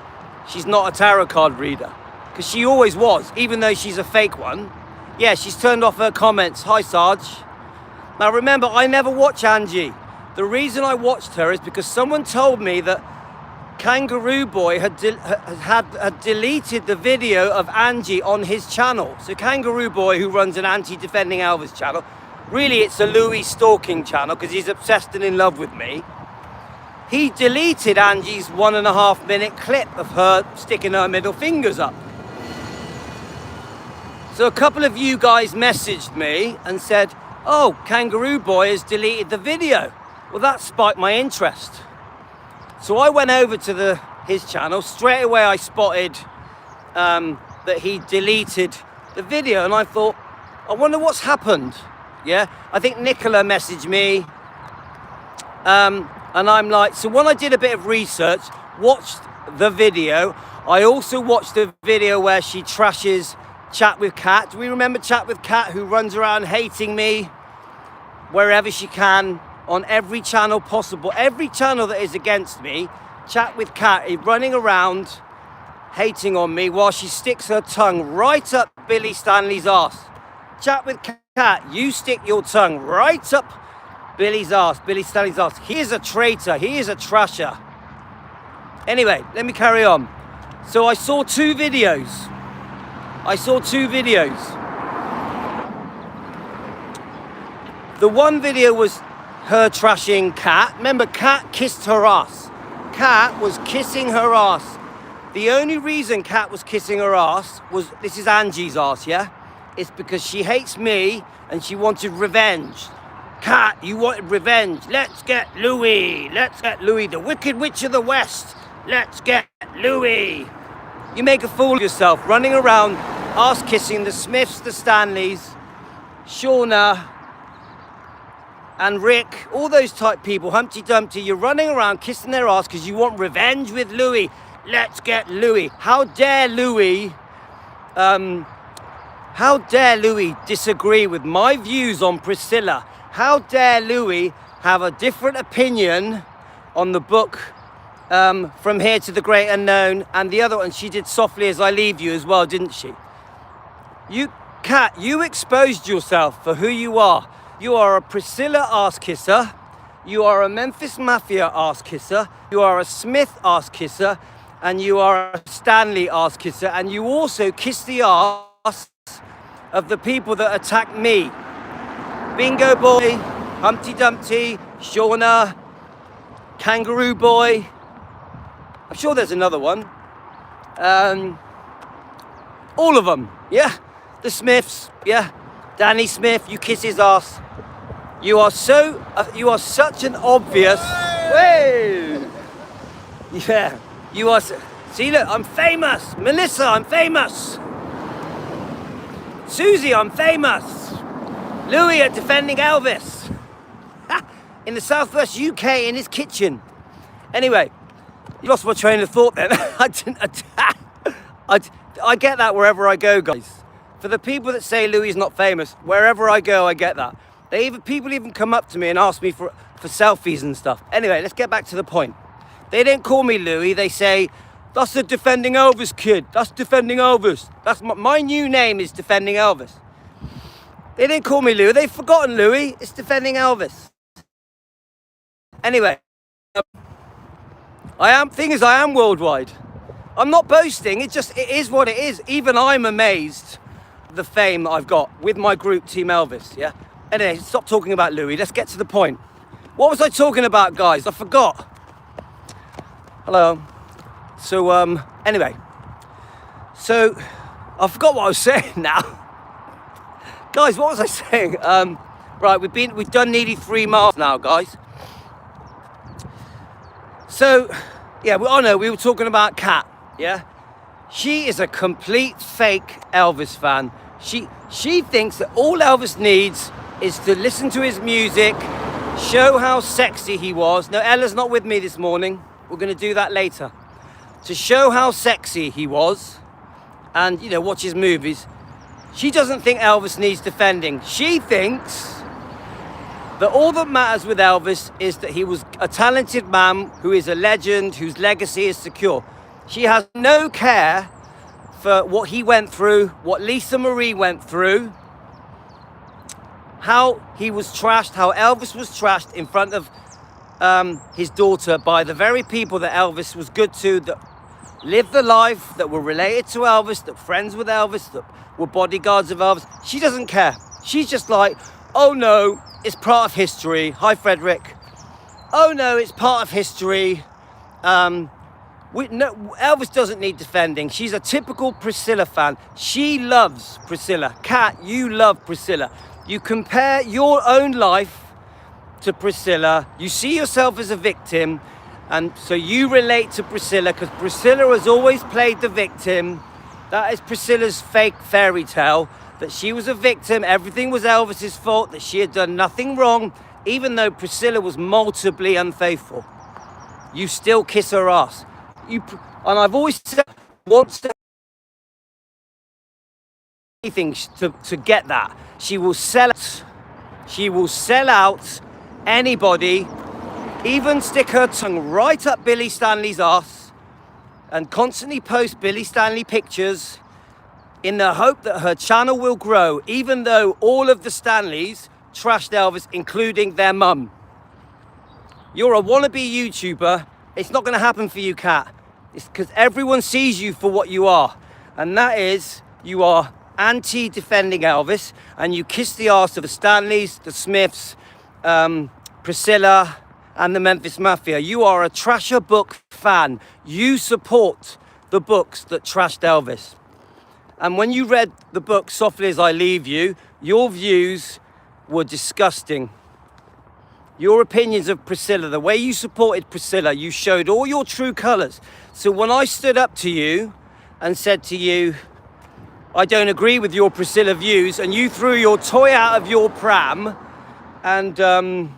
A: she's not a tarot card reader. Because she always was, even though she's a fake one. Yeah, she's turned off her comments. Hi, Sarge. Now remember, I never watch Angie. The reason I watched her is because someone told me that Kangaroo Boy had deleted the video of Angie on his channel. So Kangaroo Boy, who runs an anti-defending Elvis channel, really it's a Louis stalking channel because he's obsessed and in love with me. He deleted Angie's 1.5 minute clip of her sticking her middle fingers up. So a couple of you guys messaged me and said, oh, Kangaroo Boy has deleted the video. Well, that spiked my interest. So I went over to his channel. Straight away I spotted that he deleted the video, and I thought, I wonder what's happened. Yeah, I think Nicola messaged me, and I'm like, so when I did a bit of research, watched the video, I also watched the video where she trashes Chat with Cat. Do we remember Chat with Cat, who runs around hating me wherever she can? On every channel possible, every channel that is against me, Chat with Cat is running around hating on me while she sticks her tongue right up Billy Stanley's ass. Chat with Cat, you stick your tongue right up Billy's ass, Billy Stanley's ass. He is a traitor, he is a trasher. Anyway, let me carry on. So I saw two videos. The one video was her trashing Cat. Remember, Cat kissed her ass. Cat was kissing her ass. The only reason Cat was kissing her ass was, this is Angie's ass, yeah? It's because she hates me and she wanted revenge. Cat, you wanted revenge. Let's get Louis. Let's get Louis, the Wicked Witch of the West. Let's get Louis. You make a fool of yourself running around ass kissing the Smiths, the Stanleys, Shauna, and Rick, all those type people, Humpty Dumpty. You're running around kissing their ass because you want revenge with Louis. Let's get Louis. How dare Louis disagree with my views on Priscilla? How dare Louis have a different opinion on the book From Here to the Great Unknown, and the other one she did Softly as I Leave You as well, didn't she? You, Cat, you exposed yourself for who you are. You are a Priscilla ass kisser, you are a Memphis Mafia ass kisser, you are a Smith ass kisser, and you are a Stanley ass kisser, and you also kiss the ass of the people that attack me. Bingo Boy, Humpty Dumpty, Shauna, Kangaroo Boy. I'm sure there's another one. All of them, yeah. The Smiths, yeah. Danny Smith, you kiss his ass. You are such an obvious. Way. Yeah, you are. See, look, I'm famous. Melissa, I'm famous. Susie, I'm famous. Louis at defending Elvis. In the southwest UK in his kitchen. Anyway, you lost my train of thought then. I get that wherever I go, guys. For the people that say Louis is not famous, wherever I go, I get that. People even come up to me and ask me for selfies and stuff. Anyway, let's get back to the point. They don't call me Louis. They say, that's the defending Elvis kid. That's defending Elvis. That's my new name is defending Elvis. They didn't call me Louis. They've forgotten Louis. It's defending Elvis. Anyway, I am worldwide. I'm not boasting. It is what it is. Even I'm amazed the fame that I've got with my group, Team Elvis, yeah? Anyway, stop talking about Louis. Let's get to the point. What was I talking about, guys? I forgot. Hello. So, anyway. So, I forgot what I was saying now. Guys, what was I saying? Right, we've done nearly 3 miles now, guys. So, yeah, we were talking about Kat, yeah? She is a complete fake Elvis fan. She thinks that all Elvis needs is to listen to his music, show how sexy he was. No, Ella's not with me this morning. We're going to do that later. To show how sexy he was and, watch his movies. She doesn't think Elvis needs defending. She thinks that all that matters with Elvis is that he was a talented man who is a legend, whose legacy is secure. She has no care for what he went through, what Lisa Marie went through, how he was trashed, how Elvis was trashed in front of his daughter by the very people that Elvis was good to, that lived the life, that were related to Elvis, that friends with Elvis, that were bodyguards of Elvis. She doesn't care. She's just like, oh no, it's part of history. Hi, Frederick. Oh no, it's part of history. Elvis doesn't need defending. She's a typical Priscilla fan. She loves Priscilla. Kat, you love Priscilla. You compare your own life to Priscilla. You see yourself as a victim, and so you relate to Priscilla because Priscilla has always played the victim. That is Priscilla's fake fairy tale, that she was a victim, everything was Elvis's fault, that she had done nothing wrong, even though Priscilla was multiply unfaithful. You still kiss her ass. And I've always said, wants to anything to get that. She will sell it. She will sell out anybody, even stick her tongue right up Billy Stanley's ass and constantly post Billy Stanley pictures in the hope that her channel will grow, even though all of the Stanleys trashed Elvis, including their mum. You're a wannabe YouTuber. It's not going to happen for you, Kat. It's because everyone sees you for what you are. And that is, you are anti-defending Elvis, and you kiss the arse of the Stanleys, the Smiths, Priscilla, and the Memphis Mafia. You are a Trasher book fan. You support the books that trashed Elvis. And when you read the book, Softly As I Leave You, your views were disgusting. Your opinions of Priscilla, the way you supported Priscilla, you showed all your true colours. So when I stood up to you and said to you, I don't agree with your Priscilla views, and you threw your toy out of your pram and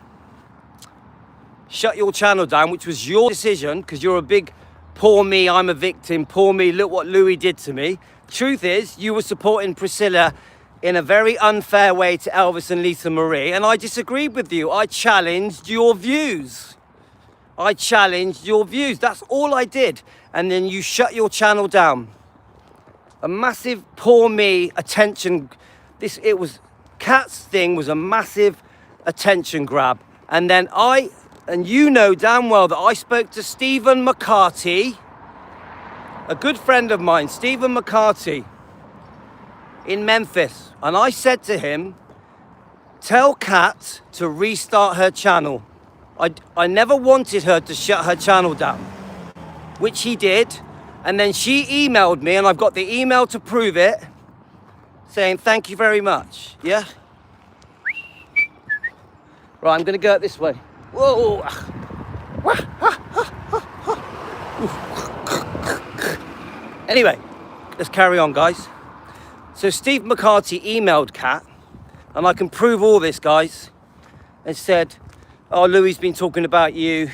A: shut your channel down, which was your decision, because you're a big, poor me, I'm a victim, poor me, look what Louis did to me. Truth is, you were supporting Priscilla in a very unfair way to Elvis and Lisa Marie, and I disagreed with you. I challenged your views. I challenged your views. That's all I did. And then you shut your channel down. A massive poor me attention. Kat's thing was a massive attention grab. And then you know damn well that I spoke to Stephen McCarthy, a good friend of mine, Stephen McCarthy, in Memphis. And I said to him, tell Kat to restart her channel. I never wanted her to shut her channel down, which he did. And then she emailed me, and I've got the email to prove it, saying thank you very much. Yeah? Right, I'm going to go out this way. Whoa. Anyway, let's carry on, guys. So Steve McCarthy emailed Kat, and I can prove all this, guys, and said, oh, Louis's been talking about you.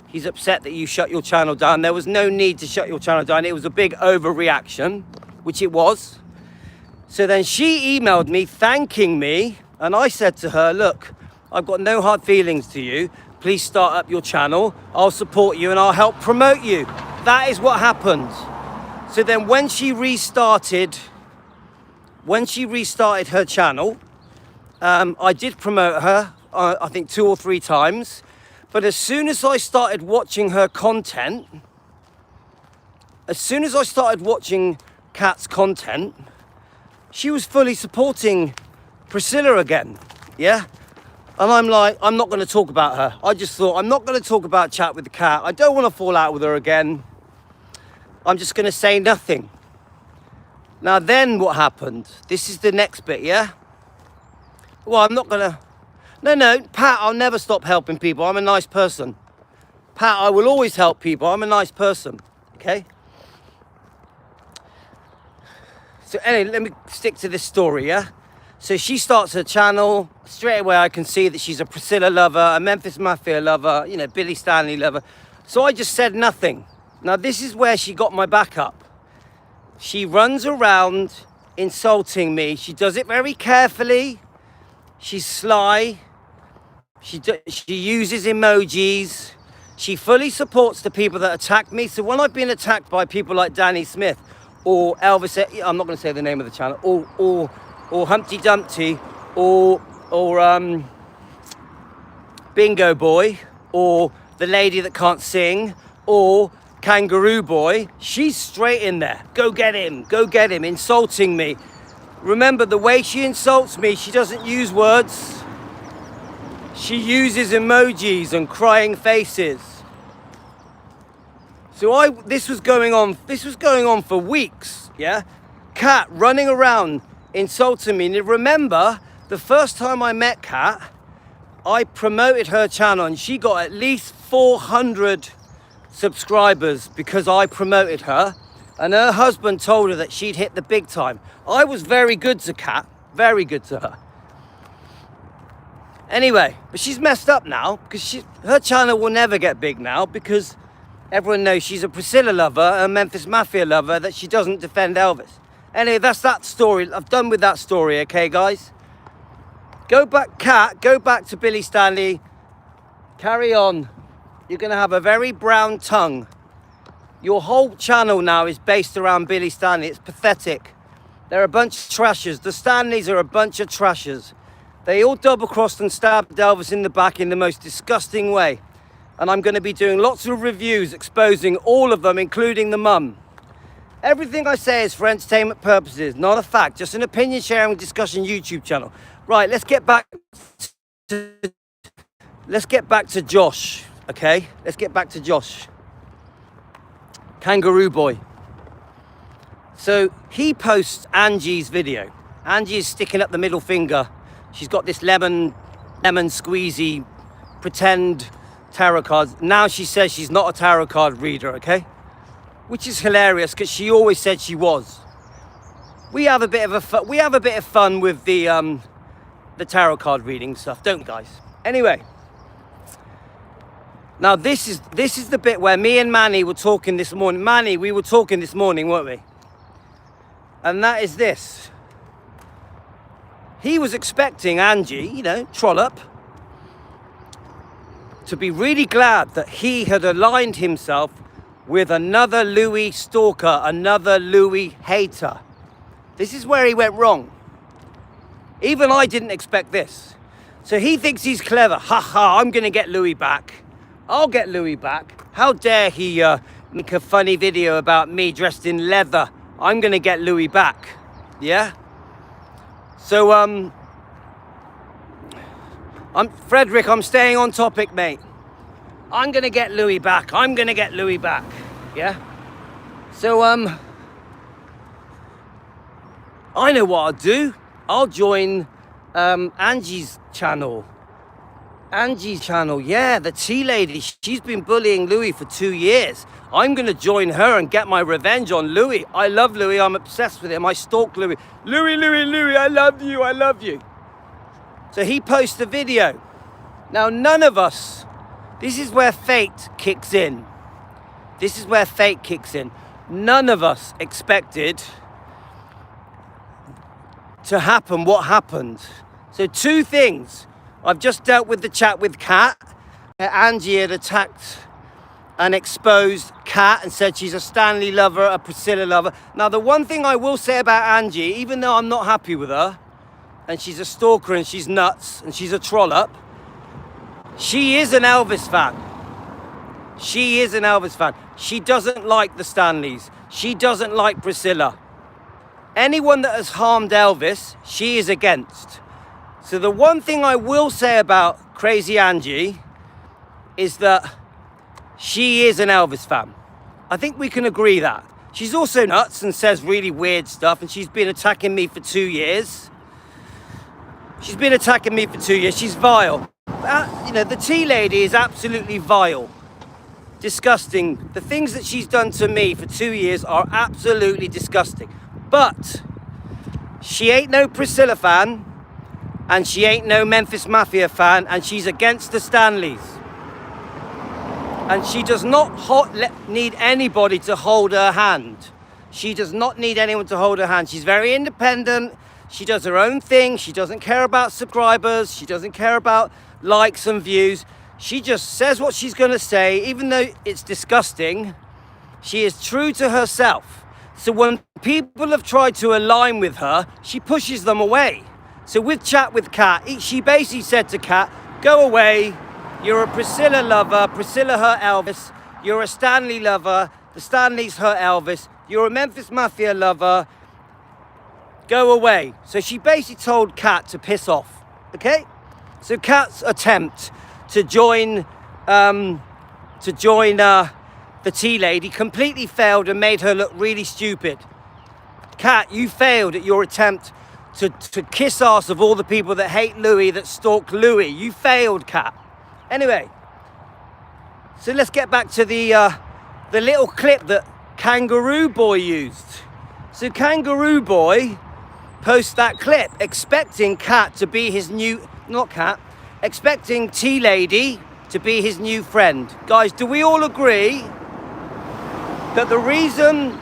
A: He's upset that you shut your channel down. There was no need to shut your channel down. It was a big overreaction, which it was. So then she emailed me thanking me, and I said to her, look, I've got no hard feelings to you. Please start up your channel. I'll support you and I'll help promote you. That is what happened. So then when she restarted her channel, I did promote her, I think 2 or 3 times. But as soon as I started watching her content, as soon as I started watching Kat's content, she was fully supporting Priscilla again, yeah? And I'm like, I'm not going to talk about her. I just thought, I'm not going to talk about Chat with the Cat. I don't want to fall out with her again. I'm just going to say nothing. Now then what happened? This is the next bit, yeah? Well, I'm not going to... No, Pat, I'll never stop helping people. I'm a nice person. Pat, I will always help people. I'm a nice person, okay? So anyway, let me stick to this story, yeah? So she starts her channel. Straight away, I can see that she's a Priscilla lover, a Memphis Mafia lover, you know, Billy Stanley lover. So I just said nothing. Now, this is where she got my back up. She runs around insulting me. She does it very carefully. She's sly. She uses emojis. She fully supports the people that attack me. So when I've been attacked by people like Danny Smith or Elvis, I'm not going to say the name of the channel, or Humpty Dumpty, or Bingo Boy, or the lady that can't sing, or Kangaroo Boy, she's straight in there. Go get him, insulting me. Remember, the way she insults me, she doesn't use words. She uses emojis and crying faces. So this was going on for weeks, yeah? Kat running around insulting me. And remember, the first time I met Kat, I promoted her channel and she got at least 400 subscribers because I promoted her, and her husband told her that she'd hit the big time. I was very good to Kat, very good to her. Anyway, but she's messed up now because her channel will never get big now because everyone knows she's a Priscilla lover, a Memphis Mafia lover, that she doesn't defend Elvis. Anyway, that's that story. I've done with that story, okay, guys? Go back, Kat, go back to Billy Stanley. Carry on. You're going to have a very brown tongue. Your whole channel now is based around Billy Stanley. It's pathetic. They're a bunch of trashers. The Stanleys are a bunch of trashers. They all double-crossed and stabbed Elvis in the back in the most disgusting way. And I'm going to be doing lots of reviews exposing all of them, including the mum. Everything I say is for entertainment purposes, not a fact. Just an opinion sharing discussion YouTube channel. Right, let's get back to Josh, okay? Let's get back to Josh. Kangaroo Boy. So he posts Angie's video. Angie is sticking up the middle finger. She's got this lemon squeezy pretend tarot cards. Now she says she's not a tarot card reader, okay? Which is hilarious because she always said she was. We have a bit of fun with the tarot card reading stuff, don't we, guys? Anyway, now this is the bit where me and Manny were talking this morning. Manny, we were talking this morning, weren't we? And that is this. He was expecting Angie, you know, Trollop, to be really glad that he had aligned himself with another Louis stalker, another Louis hater. This is where he went wrong. Even I didn't expect this. So he thinks he's clever. Ha ha, I'm gonna get Louis back. I'll get Louis back. How dare he make a funny video about me dressed in leather. I'm gonna get Louis back, yeah? So, Frederick, I'm staying on topic, mate. I'm gonna get Louis back. I'm gonna get Louis back, yeah? So, I know what I'll do. I'll join Angie's channel. Angie's channel, yeah, the tea lady. She's been bullying Louis for 2 years. I'm gonna join her and get my revenge on Louis. I love Louis, I'm obsessed with him. I stalk Louis. Louis, I love you, I love you. So he posts a video. Now none of us, this is where fate kicks in. This is where fate kicks in. None of us expected to happen what happened. So 2 things. I've just dealt with the chat with Kat. Angie had attacked and exposed Kat and said she's a Stanley lover, a Priscilla lover. Now, the one thing I will say about Angie, even though I'm not happy with her, and she's a stalker and she's nuts and she's a trollop, she is an Elvis fan. She is an Elvis fan. She doesn't like the Stanleys. She doesn't like Priscilla. Anyone that has harmed Elvis, she is against. So the one thing I will say about Crazy Angie is that she is an Elvis fan. I think we can agree that. She's also nuts and says really weird stuff, and she's been attacking me for 2 years. She's been attacking me for 2 years. She's vile. You know, the tea lady is absolutely vile. Disgusting. The things that she's done to me for 2 years are absolutely disgusting. But she ain't no Priscilla fan, and she ain't no Memphis Mafia fan, and she's against the Stanleys. And she does not need anybody to hold her hand. She does not need anyone to hold her hand. She's very independent. She does her own thing. She doesn't care about subscribers. She doesn't care about likes and views. She just says what she's going to say, even though it's disgusting. She is true to herself. So when people have tried to align with her, she pushes them away. So with chat with Kat, she basically said to Kat, go away, You're a Priscilla lover. Priscilla hurt Elvis. You're a Stanley lover. The Stanleys hurt Elvis. You're a Memphis Mafia lover. Go away. So she basically told Kat to piss off. Okay? So Kat's attempt to join the tea lady completely failed and made her look really stupid. Kat, you failed at your attempt to kiss ass of all the people that hate Louis, that stalk Louis. You failed, Kat. Anyway, so let's get back to the little clip that Kangaroo Boy used. So Kangaroo Boy posts that clip expecting Kat to be his new, not Kat, expecting tea lady to be his new friend. Guys, do we all agree that the reason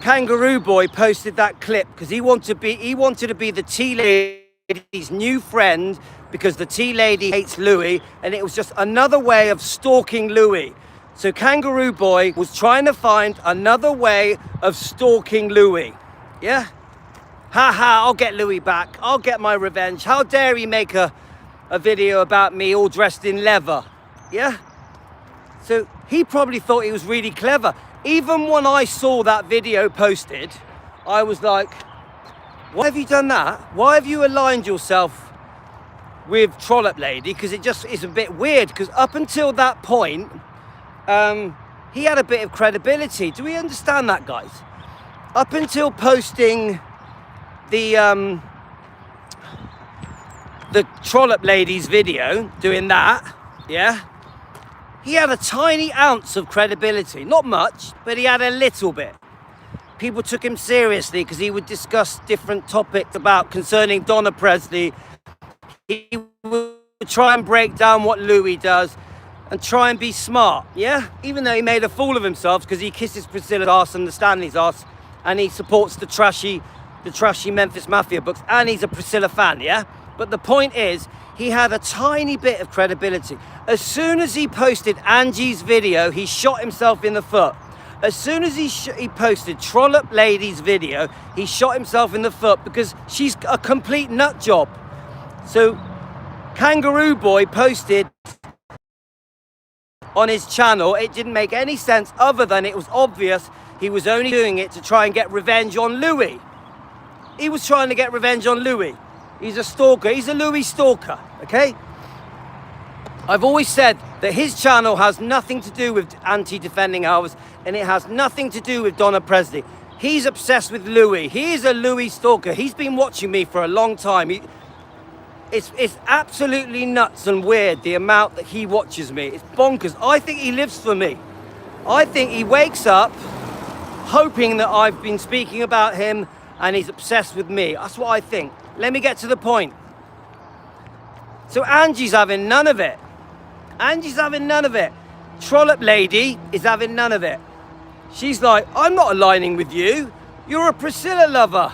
A: Kangaroo Boy posted that clip because he wanted to be the tea lady's new friend, because the tea lady hates Louis, and it was just another way of stalking Louis. So Kangaroo Boy was trying to find another way of stalking Louis. Yeah? Ha ha, I'll get Louis back. I'll get my revenge. How dare he make a video about me all dressed in leather? Yeah? So he probably thought he was really clever. Even when I saw that video posted, I was like, why have you done that? Why have you aligned yourself with Trollop Lady? Because it just is a bit weird, because up until that point, he had a bit of credibility. Do we understand that, guys? Up until posting the Trollop Lady's video, doing that, yeah? He had a tiny ounce of credibility. Not much, but he had a little bit. People took him seriously because he would discuss different topics concerning Donna Presley. He would try and break down what Louis does and try and be smart, yeah? Even though he made a fool of himself because he kisses Priscilla's ass and the Stanley's ass, and he supports the trashy Memphis Mafia books, and he's a Priscilla fan, yeah? But the point is, he had a tiny bit of credibility. As soon as he posted Angie's video, he shot himself in the foot. As soon as he posted Trollop Lady's video, he shot himself in the foot because she's a complete nut job. So Kangaroo Boy posted on his channel, it didn't make any sense other than it was obvious he was only doing it to try and get revenge on Louis. He was trying to get revenge on Louis. He's a stalker. He's a Louis stalker, okay? I've always said that his channel has nothing to do with anti-defending Elvis, and it has nothing to do with Donna Presley. He's obsessed with Louis. He is a Louis stalker. He's been watching me for a long time. It's absolutely nuts and weird, the amount that he watches me. It's bonkers. I think he lives for me. I think he wakes up hoping that I've been speaking about him and he's obsessed with me. That's what I think. Let me get to the point. So Angie's having none of it. Angie's having none of it. Trollop Lady is having none of it. She's like, I'm not aligning with you. You're a Priscilla lover.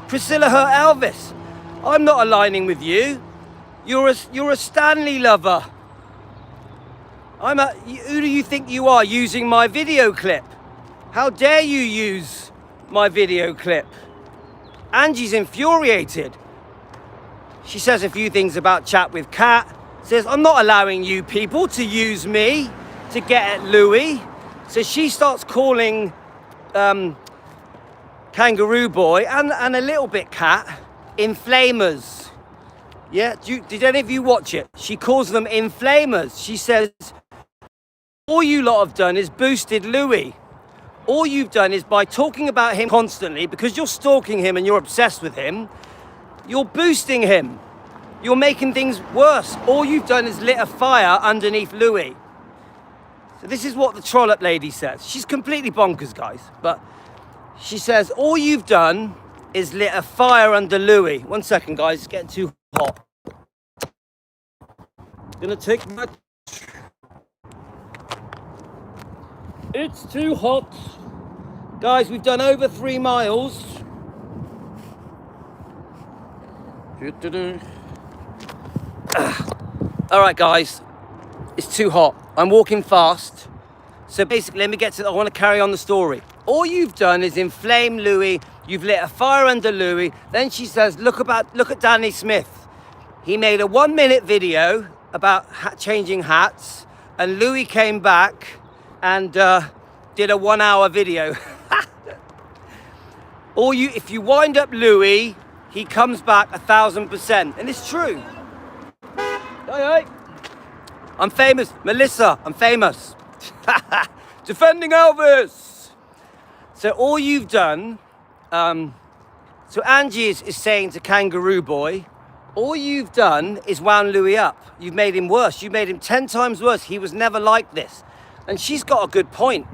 A: Priscilla hurt Elvis. I'm not aligning with you. You're a Stanley lover. Who do you think you are using my video clip? How dare you use my video clip? Angie's infuriated. She says a few things about chat with Kat. Says, I'm not allowing you people to use me to get at Louis. So she starts calling Kangaroo Boy and a little bit Kat inflamers. Yeah, did any of you watch it? She calls them inflamers. She says, all you lot have done is boosted Louis. All you've done is by talking about him constantly, because you're stalking him and you're obsessed with him, you're boosting him. You're making things worse. All you've done is lit a fire underneath Louis. So this is what the Trollop Lady says. She's completely bonkers, guys. But she says, all you've done is lit a fire under Louis. 1 second, guys. It's getting too hot. Gonna take my... It's too hot. Guys, we've done over 3 miles. All right, guys. It's too hot. I'm walking fast. So basically, let me get to... I want to carry on the story. All you've done is inflame Louis. You've lit a fire under Louis. Then she says, look at Danny Smith. He made a 1-minute video about changing hats, and Louis came back and did a 1 hour video. If you wind up Louis, he comes back 1,000%, and it's true. Hey. I'm famous, Melissa, I'm famous. Defending Elvis. So all you've done, so Angie is saying to Kangaroo Boy, all you've done is wound Louis up. You've made him worse. You made him 10 times worse. He was never like this. And she's got a good point.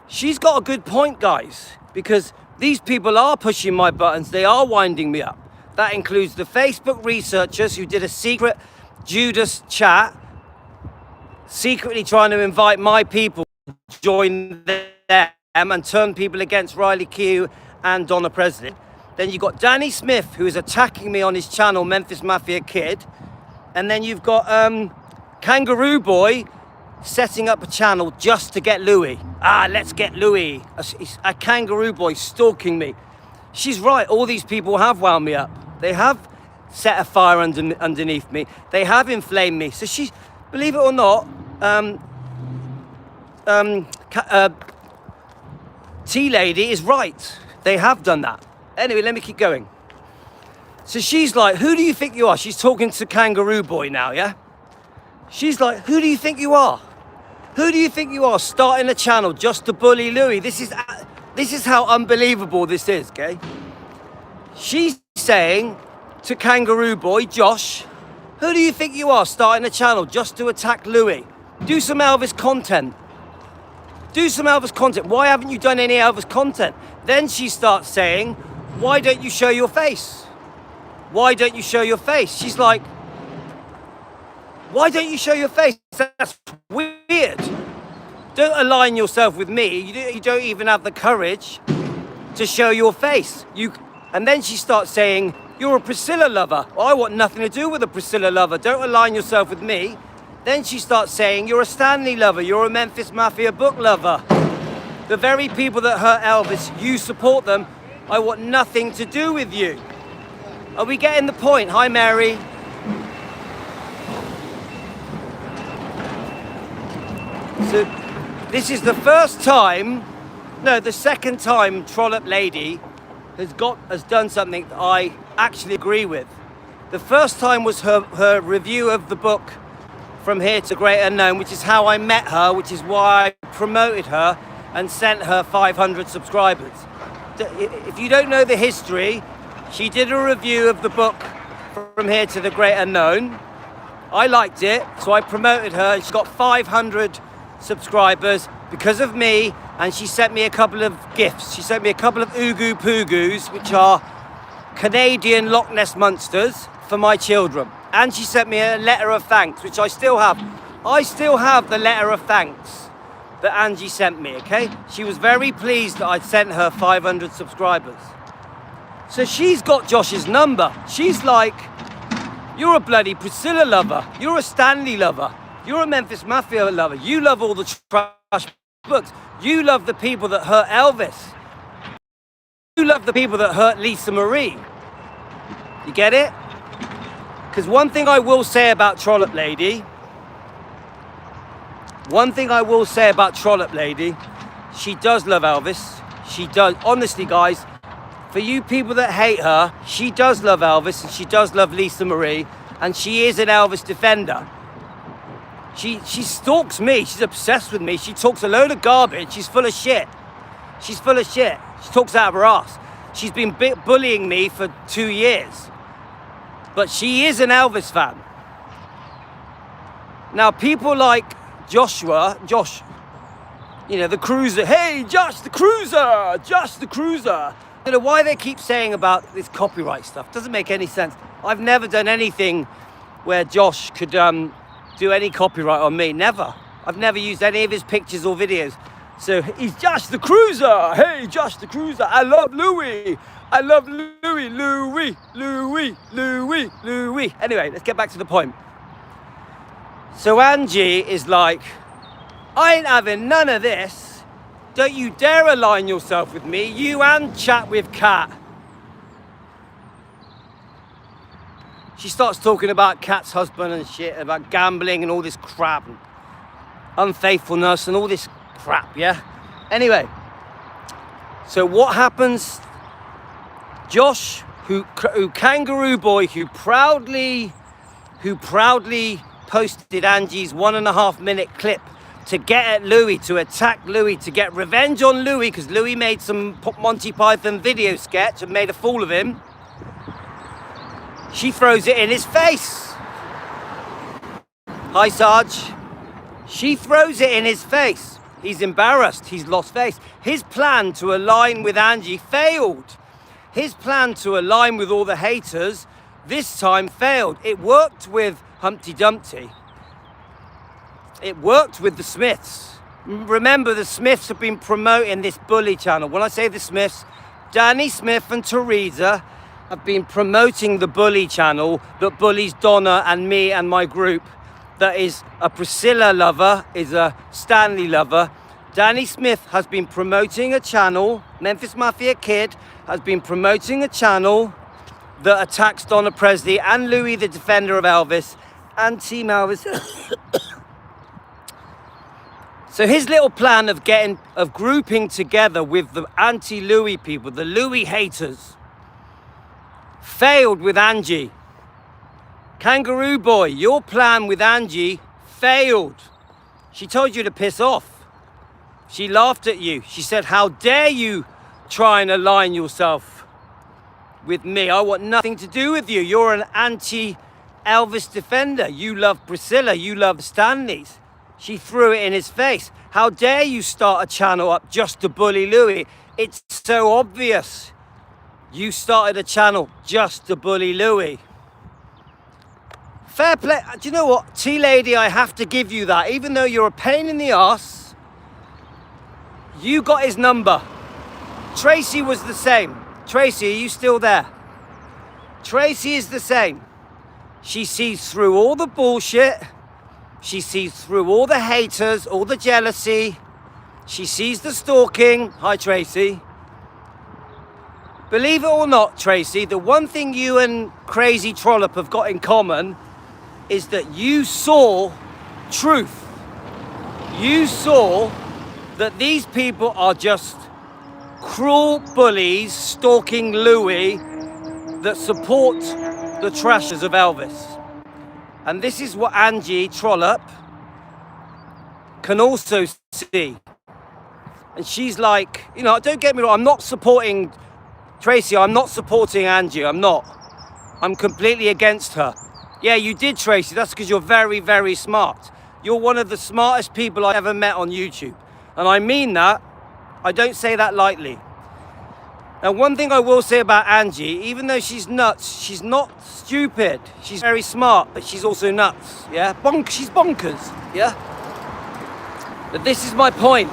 A: She's got a good point, guys, because these people are pushing my buttons. They are winding me up. That includes the Facebook researchers who did a secret Judas chat, secretly trying to invite my people to join them and turn people against Riley Q and Donna Presley. Then you've got Danny Smith, who is attacking me on his channel, Memphis Mafia Kid. And then you've got Kangaroo Boy setting up a channel just to get Louis. Let's get Louis. A Kangaroo Boy stalking me. She's right, all these people have wound me up. They have set a fire underneath me. They have inflamed me. So she's, believe it or not, T-Lady is right. They have done that. Anyway, let me keep going. So she's like, who do you think you are? She's talking to Kangaroo Boy now, yeah? She's like, who do you think you are? Who do you think you are starting a channel just to bully Louis? This is how unbelievable this is, okay? She's saying to Kangaroo Boy, Josh, who do you think you are starting a channel just to attack Louis? Do some Elvis content. Do some Elvis content. Why haven't you done any Elvis content? Then she starts saying, why don't you show your face? Why don't you show your face? She's like, why don't you show your face? That's weird. Don't align yourself with me. You don't even have the courage to show your face. And then she starts saying, you're a Priscilla lover. Well, I want nothing to do with a Priscilla lover. Don't align yourself with me. Then she starts saying, you're a Stanley lover. You're a Memphis Mafia book lover. The very people that hurt Elvis, you support them. I want nothing to do with you. Are we getting the point? Hi, Mary. So this is the the second time Trollop Lady has done something that I actually agree with. The first time was her review of the book From Here to Great Unknown, which is how I met her, which is why I promoted her and sent her 500 subscribers. If you don't know the history, she did a review of the book From Here to the Great Unknown. I liked it, so I promoted her. She got 500 subscribers because of me, and she sent me a couple of gifts. She sent me a couple of Oogu Poogoos, which are Canadian Loch Ness monsters for my children. And she sent me a letter of thanks, which I still have. I still have the letter of thanks that Angie sent me, okay? She was very pleased that I'd sent her 500 subscribers. So she's got Josh's number. She's like, you're a bloody Priscilla lover. You're a Stanley lover. You're a Memphis Mafia lover. You love all the trash books. You love the people that hurt Elvis. You love the people that hurt Lisa Marie. You get it? Because one thing I will say about Trollop Lady, she does love Elvis. She does. Honestly, guys, for you people that hate her, she does love Elvis and she does love Lisa Marie, and she is an Elvis defender. She stalks me. She's obsessed with me. She talks a load of garbage. She's full of shit. She talks out of her ass. She's been bullying me for 2 years. But she is an Elvis fan. Now, people like Josh, you know, the cruiser. Hey, Josh the cruiser. I don't know why they keep saying about this copyright stuff. Doesn't make any sense. I've never done anything where Josh could do any copyright on me. Never. I've never used any of his pictures or videos. So he's Josh the cruiser. Hey, Josh the cruiser. I love Louis. Louis. Anyway, let's get back to the point. So Angie is like, I ain't having none of this. Don't you dare align yourself with me. You and chat with Kat. She starts talking about Kat's husband and shit, about gambling and all this crap, and unfaithfulness and all this crap, yeah? Anyway, so what happens? Josh, who Kangaroo Boy, who proudly posted Angie's 1.5 minute clip to get at Louis, to attack Louis, to get revenge on Louis, because Louis made some Monty Python video sketch and made a fool of him. She throws it in his face. Hi, Sarge. She throws it in his face. He's embarrassed. He's lost face. His plan to align with Angie failed. His plan to align with all the haters this time failed. It worked with Humpty Dumpty. It worked with the Smiths. Remember, the Smiths have been promoting this bully channel. When I say the Smiths, Danny Smith and Teresa have been promoting the bully channel that bullies Donna and me and my group. That is a Priscilla lover, is a Stanley lover. Danny Smith has been promoting a channel, Memphis Mafia Kid has been promoting a channel that attacks Donna Presley and Louis, the defender of Elvis, and Team Elvis. So his little plan of grouping together with the anti-Louis people, the Louis haters, failed with Angie. Kangaroo Boy, your plan with Angie failed. She told you to piss off. She laughed at you. She said, how dare you try and align yourself with me? I want nothing to do with you. You're an anti-Elvis defender. You love Priscilla. You love Stanley's. She threw it in his face. How dare you start a channel up just to bully Louis? It's so obvious. You started a channel just to bully Louis. Fair play. Do you know what? T-Lady, I have to give you that. Even though you're a pain in the arse, you got his number. Tracy was the same. Tracy, are you still there? Tracy is the same. She sees through all the bullshit. She sees through all the haters, all the jealousy. She sees the stalking. Hi, Tracy. Believe it or not, Tracy, the one thing you and Crazy Trollop have got in common is that you saw truth. You saw that these people are just cruel bullies stalking Louis that support the trashers of Elvis. And this is what Angie Trollop can also see. And she's like, you know, don't get me wrong, I'm not supporting Tracy, I'm not supporting Angie, I'm not. I'm completely against her. Yeah, you did, Tracy, that's because you're very, very smart. You're one of the smartest people I've ever met on YouTube. And I mean that, I don't say that lightly. Now, one thing I will say about Angie, even though she's nuts, she's not stupid. She's very smart, but she's also nuts, yeah? She's bonkers, yeah? But this is my point.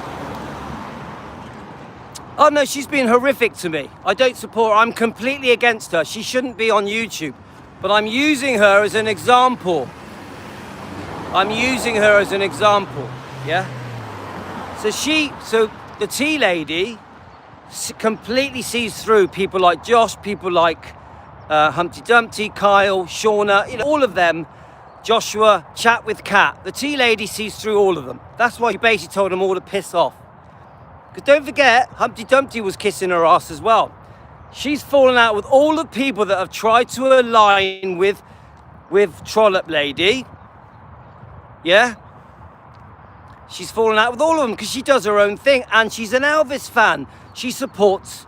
A: Oh no, she's been horrific to me. I don't support her, I'm completely against her. She shouldn't be on YouTube. But I'm using her as an example. I'm using her as an example, yeah? So the T-Lady completely sees through people like Josh, people like Humpty Dumpty, Kyle, Shauna, you know, all of them, Joshua, chat with Kat. The T-Lady sees through all of them. That's why you basically told them all to piss off. Because don't forget, Humpty Dumpty was kissing her ass as well. She's fallen out with all the people that have tried to align with Trollop Lady. Yeah? She's fallen out with all of them because she does her own thing, and she's an Elvis fan. She supports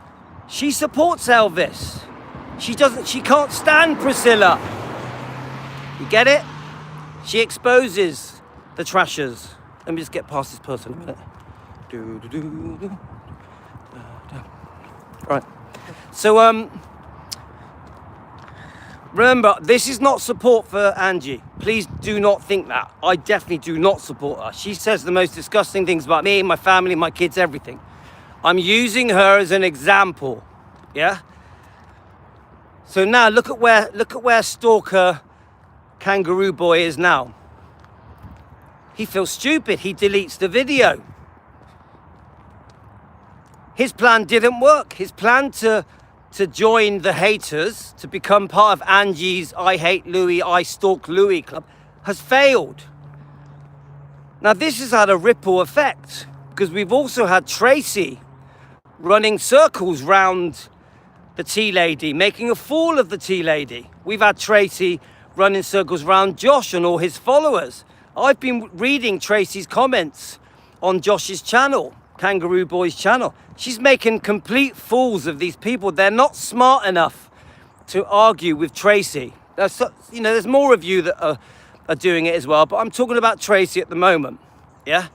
A: Elvis. She can't stand Priscilla. You get it? She exposes the trashers. Let me just get past this person a minute. Right. So, remember, this is not support for Angie. Please do not think that. I definitely do not support her. She says the most disgusting things about me, my family, my kids, everything. I'm using her as an example, yeah? So now look at where stalker Kangaroo Boy is now. He feels stupid. He deletes the video. His plan didn't work. His plan to to join the haters, to become part of Angie's I Hate Louis, I Stalk Louis club, has failed. Now this has had a ripple effect, because we've also had Tracy running circles round the tea lady, making a fool of the tea lady. We've had Tracy running circles round Josh and all his followers. I've been reading Tracy's comments on Josh's channel, Kangaroo Boy's channel. She's making complete fools of these people. They're not smart enough to argue with Tracy. There's more of you that are doing it as well, but I'm talking about Tracy at the moment, yeah?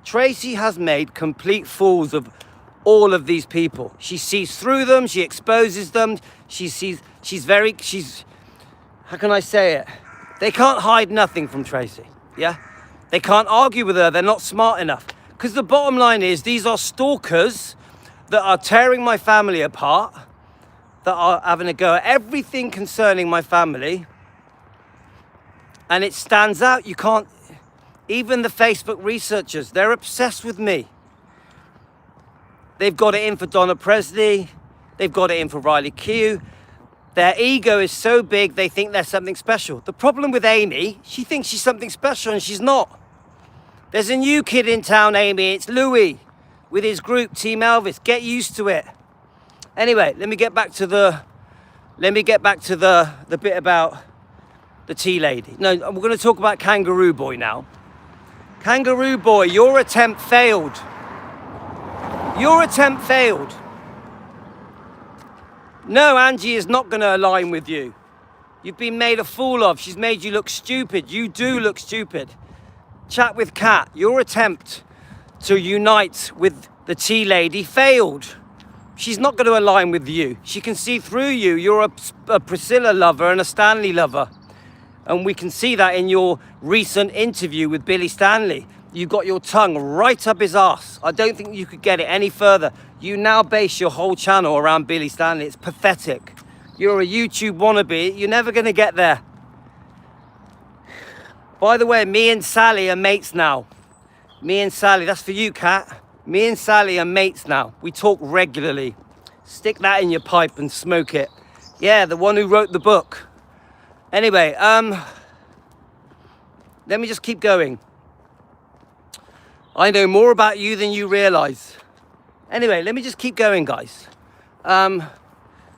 A: Tracy has made complete fools of all of these people. She sees through them, she exposes them, how can I say it? They can't hide nothing from Tracy, yeah? They can't argue with her, they're not smart enough. Because the bottom line is, these are stalkers that are tearing my family apart, that are having a go at everything concerning my family. And it stands out, you can't, even the Facebook researchers, they're obsessed with me. They've got it in for Donna Presley. They've got it in for Riley Q. Their ego is so big, they think they're something special. The problem with Amy, she thinks she's something special and she's not. There's a new kid in town, Amy. It's Louis with his group, Team Elvis. Get used to it. Anyway, let me get back to the bit about the tea lady. No, we're going to talk about Kangaroo Boy now. Kangaroo Boy, your attempt failed. Your attempt failed. No, Angie is not going to align with you. You've been made a fool of. She's made you look stupid. You do look stupid. Chat with Kat. Your attempt to unite with the tea lady failed. She's not going to align with you. She can see through you. You're a Priscilla lover and a Stanley lover. And we can see that in your recent interview with Billy Stanley. You got your tongue right up his ass. I don't think you could get it any further. You now base your whole channel around Billy Stanley. It's pathetic. You're a YouTube wannabe. You're never going to get there. By the way, me and Sally are mates now. Me and Sally, that's for you, Kat. Me and Sally are mates now. We talk regularly. Stick that in your pipe and smoke it. Yeah, the one who wrote the book. Anyway, let me just keep going. I know more about you than you realize. Anyway, let me just keep going, guys.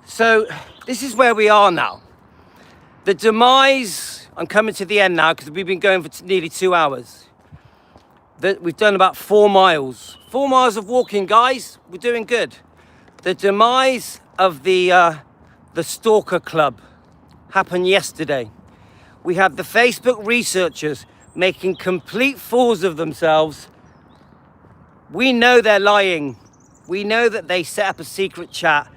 A: So this is where we are now. The demise, I'm coming to the end now because we've been going for nearly 2 hours. We've done about 4 miles. 4 miles of walking, guys. We're doing good. The demise of the Stalker Club happened yesterday. We had the Facebook researchers making complete fools of themselves. We know they're lying. We know that they set up a secret chat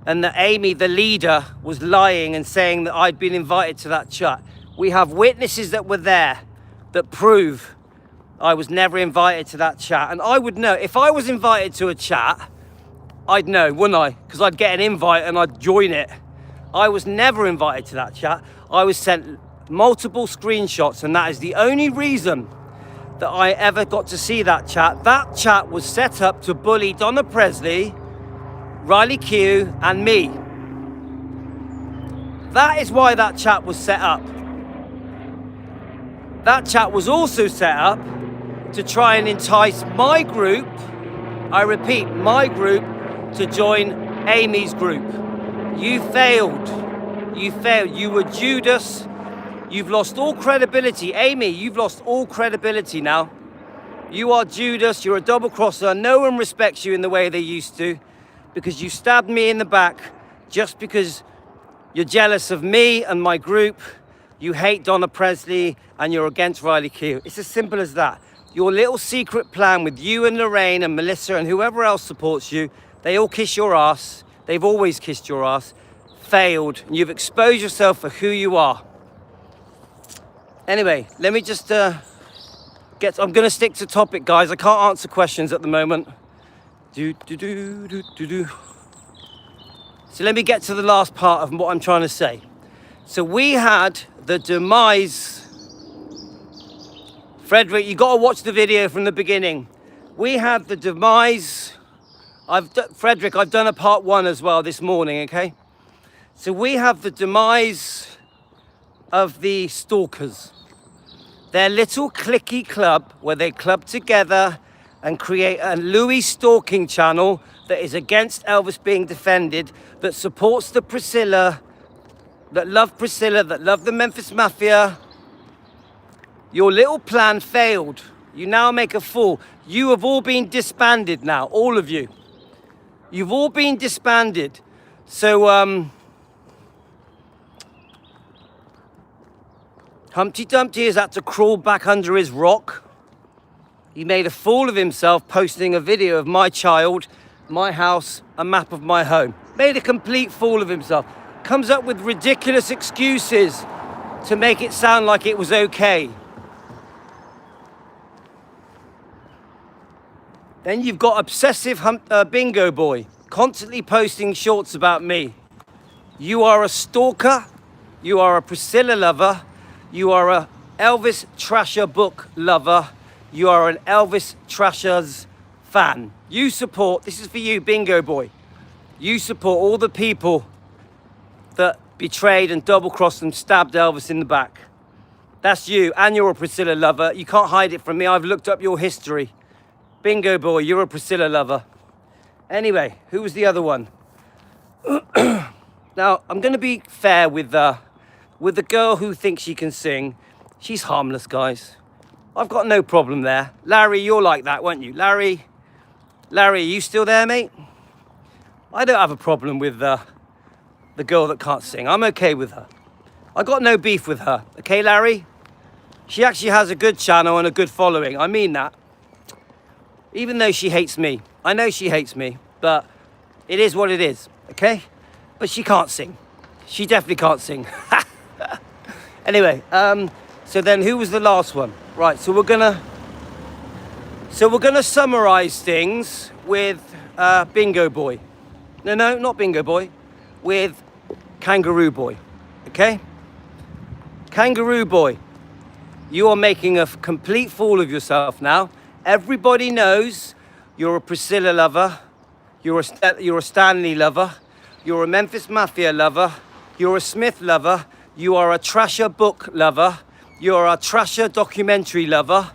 A: and that Amy, the leader, was lying and saying that I'd been invited to that chat. We have witnesses that were there that prove I was never invited to that chat. And I would know, if I was invited to a chat, I'd know, wouldn't I? Because I'd get an invite and I'd join it. I was never invited to that chat. I was sent multiple screenshots, and that is the only reason that I ever got to see that chat. That chat was set up to bully Donna Presley, Riley Q, and me. That is why that chat was set up. That chat was also set up to try and entice my group, I repeat, my group, to join Amy's group. You failed. You failed. You were Judas. You've lost all credibility. Amy, you've lost all credibility now. You are Judas. You're a double crosser. No one respects you in the way they used to because you stabbed me in the back just because you're jealous of me and my group. You hate Donna Presley and you're against Riley Q. It's as simple as that. Your little secret plan with you and Lorraine and Melissa and whoever else supports you, they all kiss your ass. They've always kissed your ass. Failed. And you've exposed yourself for who you are. Anyway, let me just I'm going to stick to topic, guys. I can't answer questions at the moment. So let me get to the last part of what I'm trying to say. So we had the demise. Frederick, you got to watch the video from the beginning. We had the demise Frederick, I've done a part 1 as well this morning, okay? So we have the demise of the stalkers. Their little cliquey club where they club together and create a Louis stalking channel that is against Elvis being defended, that supports the Priscilla, that love the Memphis Mafia. Your little plan failed. You now make a fool. You have all been disbanded now, all of you. You've all been disbanded. So, Humpty Dumpty has had to crawl back under his rock. He made a fool of himself posting a video of my child, my house, a map of my home. Made a complete fool of himself. Comes up with ridiculous excuses to make it sound like it was okay. Then you've got obsessive bingo boy, constantly posting shorts about me. You are a stalker, you are a Priscilla lover, you are a Elvis Trasher book lover, you are an Elvis Trashers fan. You support, this is for you, bingo boy. You support all the people that betrayed and double-crossed and stabbed Elvis in the back. That's you, and you're a Priscilla lover. You can't hide it from me. I've looked up your history. Bingo boy, you're a Priscilla lover. Anyway, who was the other one? Now, I'm going to be fair with the girl who thinks she can sing. She's harmless, guys. I've got no problem there. Larry, you're like that, weren't you? Larry, are you still there, mate? I don't have a problem with the girl that can't sing. I'm okay with her. I got no beef with her. Okay, Larry? She actually has a good channel and a good following. I mean that. Even though she hates me. I know she hates me, but it is what it is, okay? But she can't sing. She definitely can't sing. Anyway, so then who was the last one? Right, so we're gonna summarize things with Bingo Boy. No, not Bingo Boy. With Kangaroo Boy, okay? Kangaroo Boy, you are making a complete fool of yourself now. Everybody knows you're a Priscilla lover, you're a Stanley lover, you're a Memphis Mafia lover, you're a Smith lover, you are a Trasher book lover, you're a Trasher documentary lover,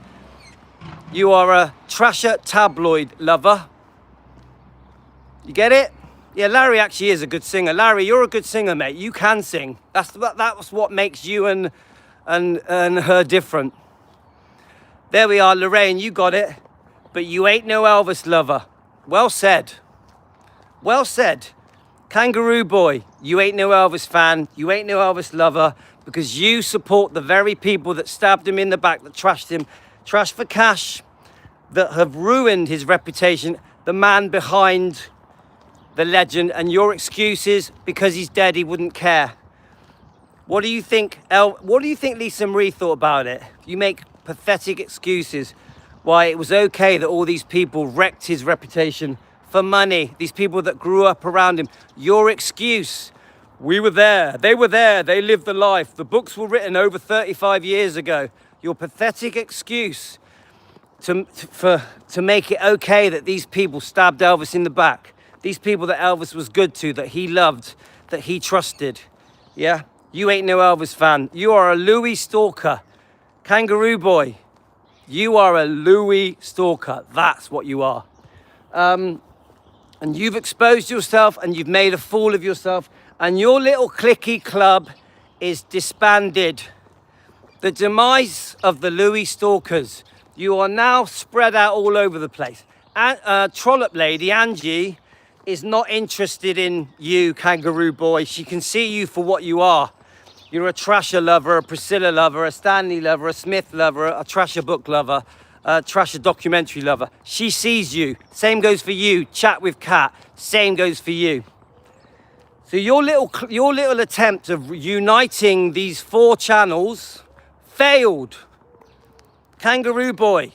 A: you are a Trasher tabloid lover. You get it? Yeah, Larry actually is a good singer. Larry, you're a good singer, mate. You can sing. That's what makes you and her different. There we are, Lorraine, you got it. But you ain't no Elvis lover. Well said. Well said. Kangaroo Boy, you ain't no Elvis fan. You ain't no Elvis lover because you support the very people that stabbed him in the back, that trashed him, trash for cash, that have ruined his reputation, the man behind the legend, and your excuses because he's dead, he wouldn't care. What do you think, what do you think Lisa Marie thought about it? You make pathetic excuses why it was okay that all these people wrecked his reputation for money, these people that grew up around him. Your excuse, we were there, they lived the life, the books were written over 35 years ago. Your pathetic excuse to make it okay that these people stabbed Elvis in the back. These people that Elvis was good to, that he loved, that he trusted. Yeah? You ain't no Elvis fan. You are a Louis stalker. Kangaroo Boy, you are a Louis stalker. That's what you are. And you've exposed yourself and you've made a fool of yourself. And your little cliquey club is disbanded. The demise of the Louis stalkers. You are now spread out all over the place. And Trollop lady, Angie, is not interested in you, Kangaroo Boy. She can see you for what you are. You're a Trasher lover, a Priscilla lover, a Stanley lover, a Smith lover, a Trasher book lover, a Trasher documentary lover. She sees you. Same goes for you. Chat with Kat. Same goes for you. So your little attempt of uniting these 4 channels failed. Kangaroo Boy,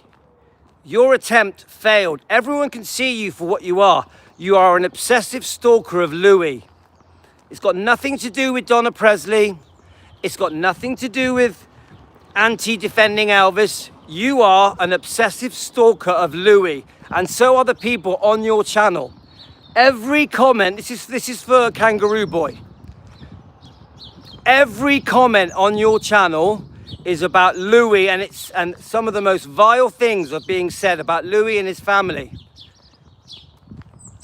A: your attempt failed. Everyone can see you for what you are. You are an obsessive stalker of Louis. It's got nothing to do with Donna Presley. It's got nothing to do with anti-defending Elvis. You are an obsessive stalker of Louis. And so are the people on your channel. Every comment, this is for Kangaroo Boy. Every comment on your channel is about Louis, and some of the most vile things are being said about Louis and his family.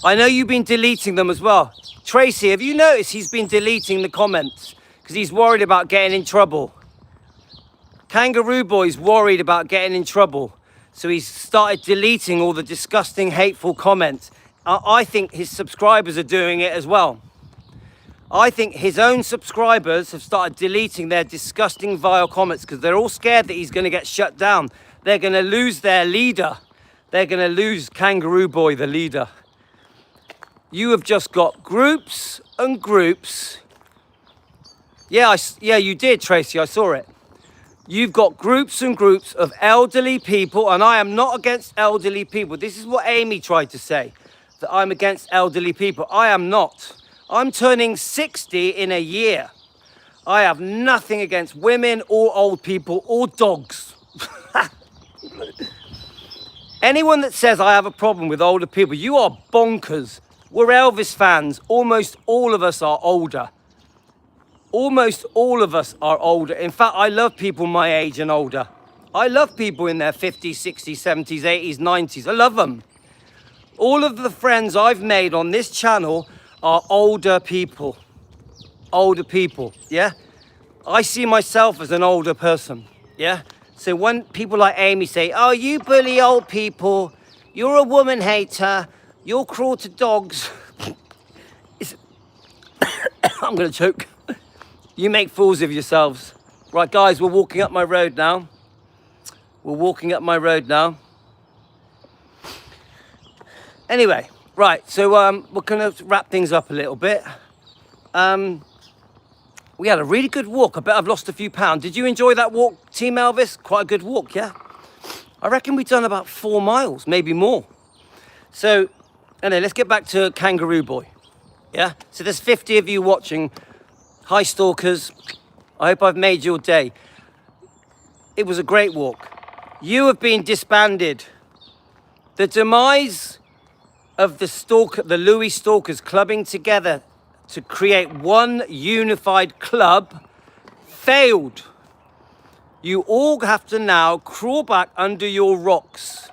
A: I know you've been deleting them as well. Tracy, have you noticed he's been deleting the comments because he's worried about getting in trouble? Kangaroo Boy's worried about getting in trouble, so he's started deleting all the disgusting, hateful comments. I think his subscribers are doing it as well. I think his own subscribers have started deleting their disgusting, vile comments because they're all scared that he's going to get shut down. They're going to lose their leader. They're going to lose Kangaroo Boy, the leader. You have just got groups and groups. Yeah, you did, Tracy. I saw it. You've got groups and groups of elderly people, and I am not against elderly people. This is what Amy tried to say, that I'm against elderly people. I am not. I'm turning 60 in a year. I have nothing against women or old people or dogs. Anyone that says I have a problem with older people, you are bonkers. We're Elvis fans. Almost all of us are older. Almost all of us are older. In fact, I love people my age and older. I love people in their 50s, 60s, 70s, 80s, 90s. I love them. All of the friends I've made on this channel are older people. Older people, yeah? I see myself as an older person, yeah? So when people like Amy say, oh, you bully old people, you're a woman hater, you're cruel to dogs. I'm gonna choke. You make fools of yourselves. Right, guys, we're walking up my road now. We're walking up my road now. Anyway, right, so we're gonna wrap things up a little bit. We had a really good walk. I bet I've lost a few pounds. Did you enjoy that walk, Team Elvis? Quite a good walk, yeah? I reckon we've done about 4 miles, maybe more. So, anyway, let's get back to Kangaroo Boy, yeah? So there's 50 of you watching. Hi, stalkers. I hope I've made your day. It was a great walk. You have been disbanded. The demise of the Louis stalkers clubbing together to create one unified club failed. You all have to now crawl back under your rocks.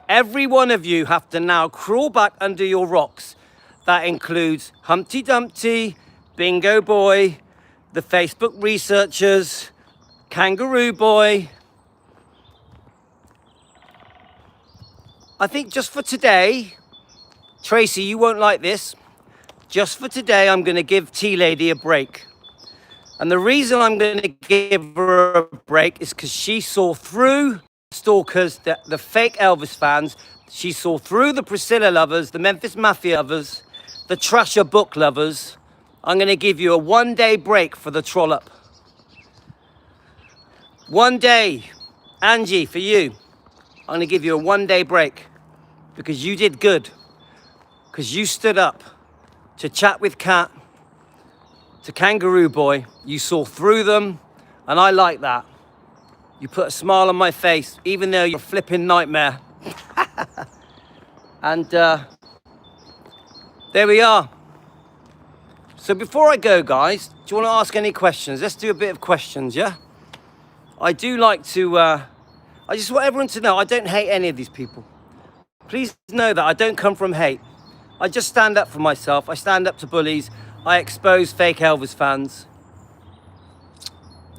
A: Every one of you have to now crawl back under your rocks. That includes Humpty Dumpty, Bingo Boy, the Facebook researchers, Kangaroo Boy. I think just for today, Tracy, you won't like this. Just for today, I'm going to give Tea Lady a break. And the reason I'm going to give her a break is because she saw through stalkers, the fake Elvis fans. She saw through the Priscilla lovers, the Memphis Mafia lovers, the Trasher book lovers. I'm going to give you a 1-day break for the trollop. 1 day. Angie, for you. I'm going to give you a 1-day break because you did good. Because you stood up to chat with Kat, to Kangaroo Boy. You saw through them, and I like that. You put a smile on my face, even though you're a flipping nightmare. And there we are. So before I go, guys, do you want to ask any questions? Let's do a bit of questions, yeah? I do like to, I just want everyone to know I don't hate any of these people. Please know that I don't come from hate. I just stand up for myself. I stand up to bullies. I expose fake Elvis fans.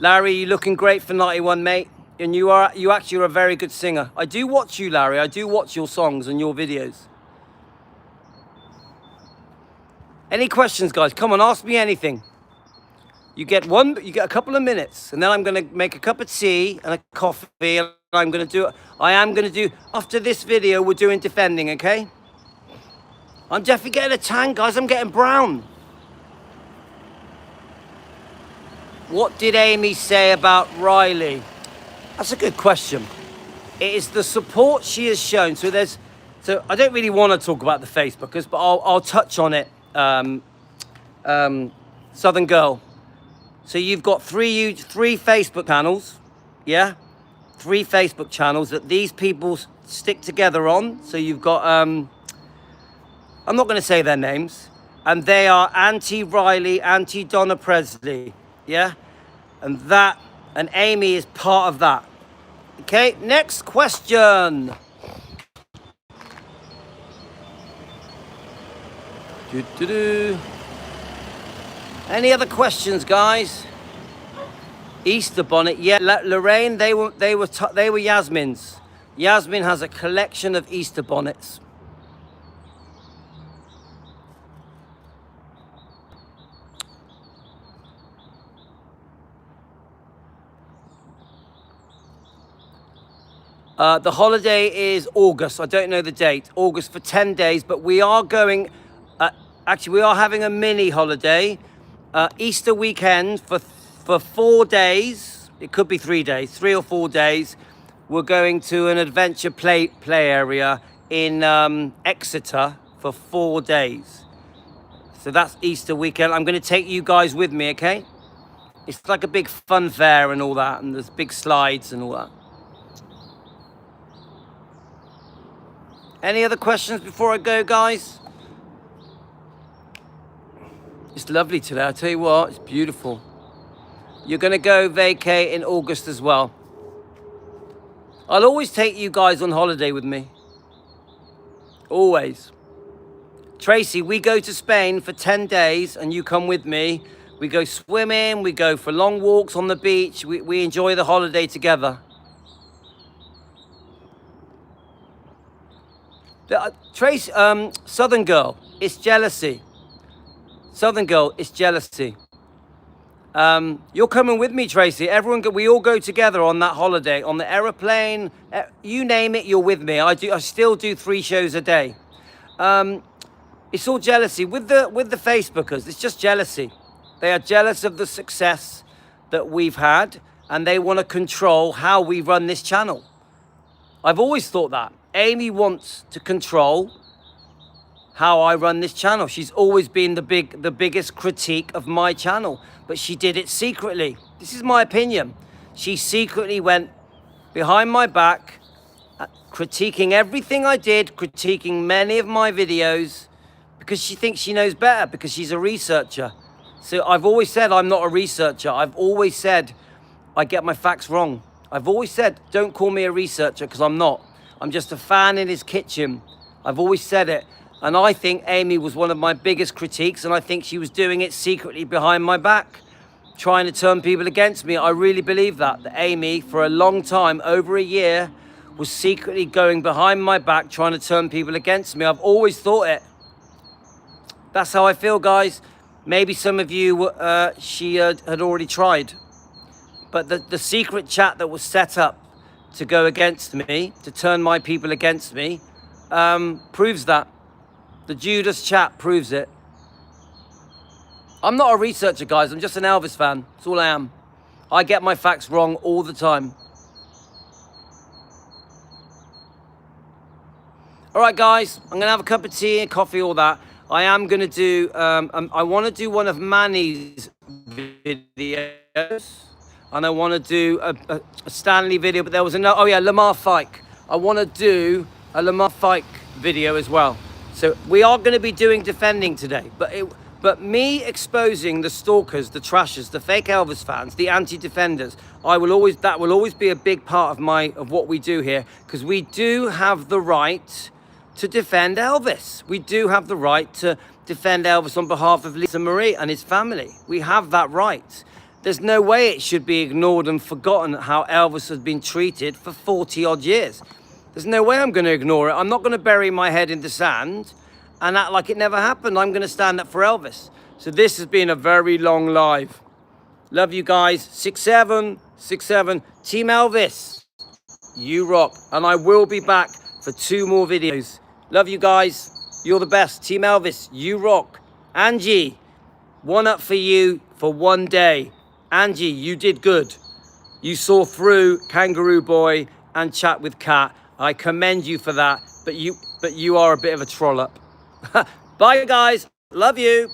A: Larry, you're looking great for 91, mate. And you actually are a very good singer. I do watch you, Larry. I do watch your songs and your videos. Any questions, guys? Come on, ask me anything. You get a couple of minutes, and then I'm gonna make a cup of tea and a coffee, and I am gonna do, after this video, we're doing defending, okay? I'm definitely getting a tan, guys. I'm getting brown. What did Amy say about Riley? That's a good question. It is the support she has shown. So I don't really want to talk about the Facebookers, but I'll touch on it. Southern Girl. So you've got three Facebook channels, yeah? 3 Facebook channels that these people stick together on. So you've got I'm not going to say their names. And they are Auntie Riley, Auntie Donna Presley. Yeah? And Amy is part of that. Okay, next question. Any other questions, guys? Easter bonnet. Yeah, Lorraine, they were Yasmin's. Yasmin has a collection of Easter bonnets. The holiday is August. I don't know the date. August for 10 days, but we are going, actually we are having a mini holiday. Easter weekend for 4 days. It could be 3 days, 3 or 4 days. We're going to an adventure play area in Exeter for 4 days. So that's Easter weekend. I'm going to take you guys with me, okay? It's like a big fun fair and all that, and there's big slides and all that. Any other questions before I go, guys? It's lovely today, I'll tell you what, it's beautiful. You're gonna go vacay in August as well. I'll always take you guys on holiday with me. Always. Tracy, we go to Spain for 10 days and you come with me. We go swimming, we go for long walks on the beach. We enjoy the holiday together. Tracy, Southern girl, it's jealousy. Southern girl, it's jealousy. You're coming with me, Tracy. We all go together on that holiday, on the aeroplane. You name it, you're with me. I still do 3 shows a day. It's all jealousy with the Facebookers. It's just jealousy. They are jealous of the success that we've had, and they want to control how we run this channel. I've always thought that. Amy wants to control how I run this channel. She's always been the biggest critique of my channel, but she did it secretly. This is my opinion. She secretly went behind my back, critiquing everything I did, critiquing many of my videos, because she thinks she knows better, because she's a researcher. So I've always said I'm not a researcher. I've always said I get my facts wrong. I've always said, don't call me a researcher, because I'm not. I'm just a fan in his kitchen. I've always said it. And I think Amy was one of my biggest critiques, and I think she was doing it secretly behind my back, trying to turn people against me. I really believe that Amy, for a long time, over a year, was secretly going behind my back, trying to turn people against me. I've always thought it. That's how I feel, guys. Maybe some of you, she had already tried. But the secret chat that was set up to go against me, to turn my people against me, proves that. The Judas chat proves it. I'm not a researcher, guys. I'm just an Elvis fan. That's all I am. I get my facts wrong all the time. All right, guys. I'm going to have a cup of tea and coffee, all that. I am going to do, I want to do one of Manny's videos. And I want to do a Stanley video, but there was another, oh yeah, Lamar Fike. I want to do a Lamar Fike video as well. So we are going to be doing defending today, but me exposing the stalkers, the trashers, the fake Elvis fans, the anti-defenders, that will always be a big part of what we do here, because we do have the right to defend Elvis. We do have the right to defend Elvis on behalf of Lisa Marie and his family. We have that right. There's no way it should be ignored and forgotten how Elvis has been treated for 40 odd years. There's no way I'm going to ignore it. I'm not going to bury my head in the sand and act like it never happened. I'm going to stand up for Elvis. So this has been a very long live. Love you guys. 6'7", 6'7". Team Elvis, you rock. And I will be back for 2 more videos. Love you guys. You're the best. Team Elvis, you rock. Angie, 1 up for you for 1 day. Angie, you did good. You saw through Kangaroo Boy and Chat with Cat. I commend you for that, but you are a bit of a trollop. Bye, guys. Love you.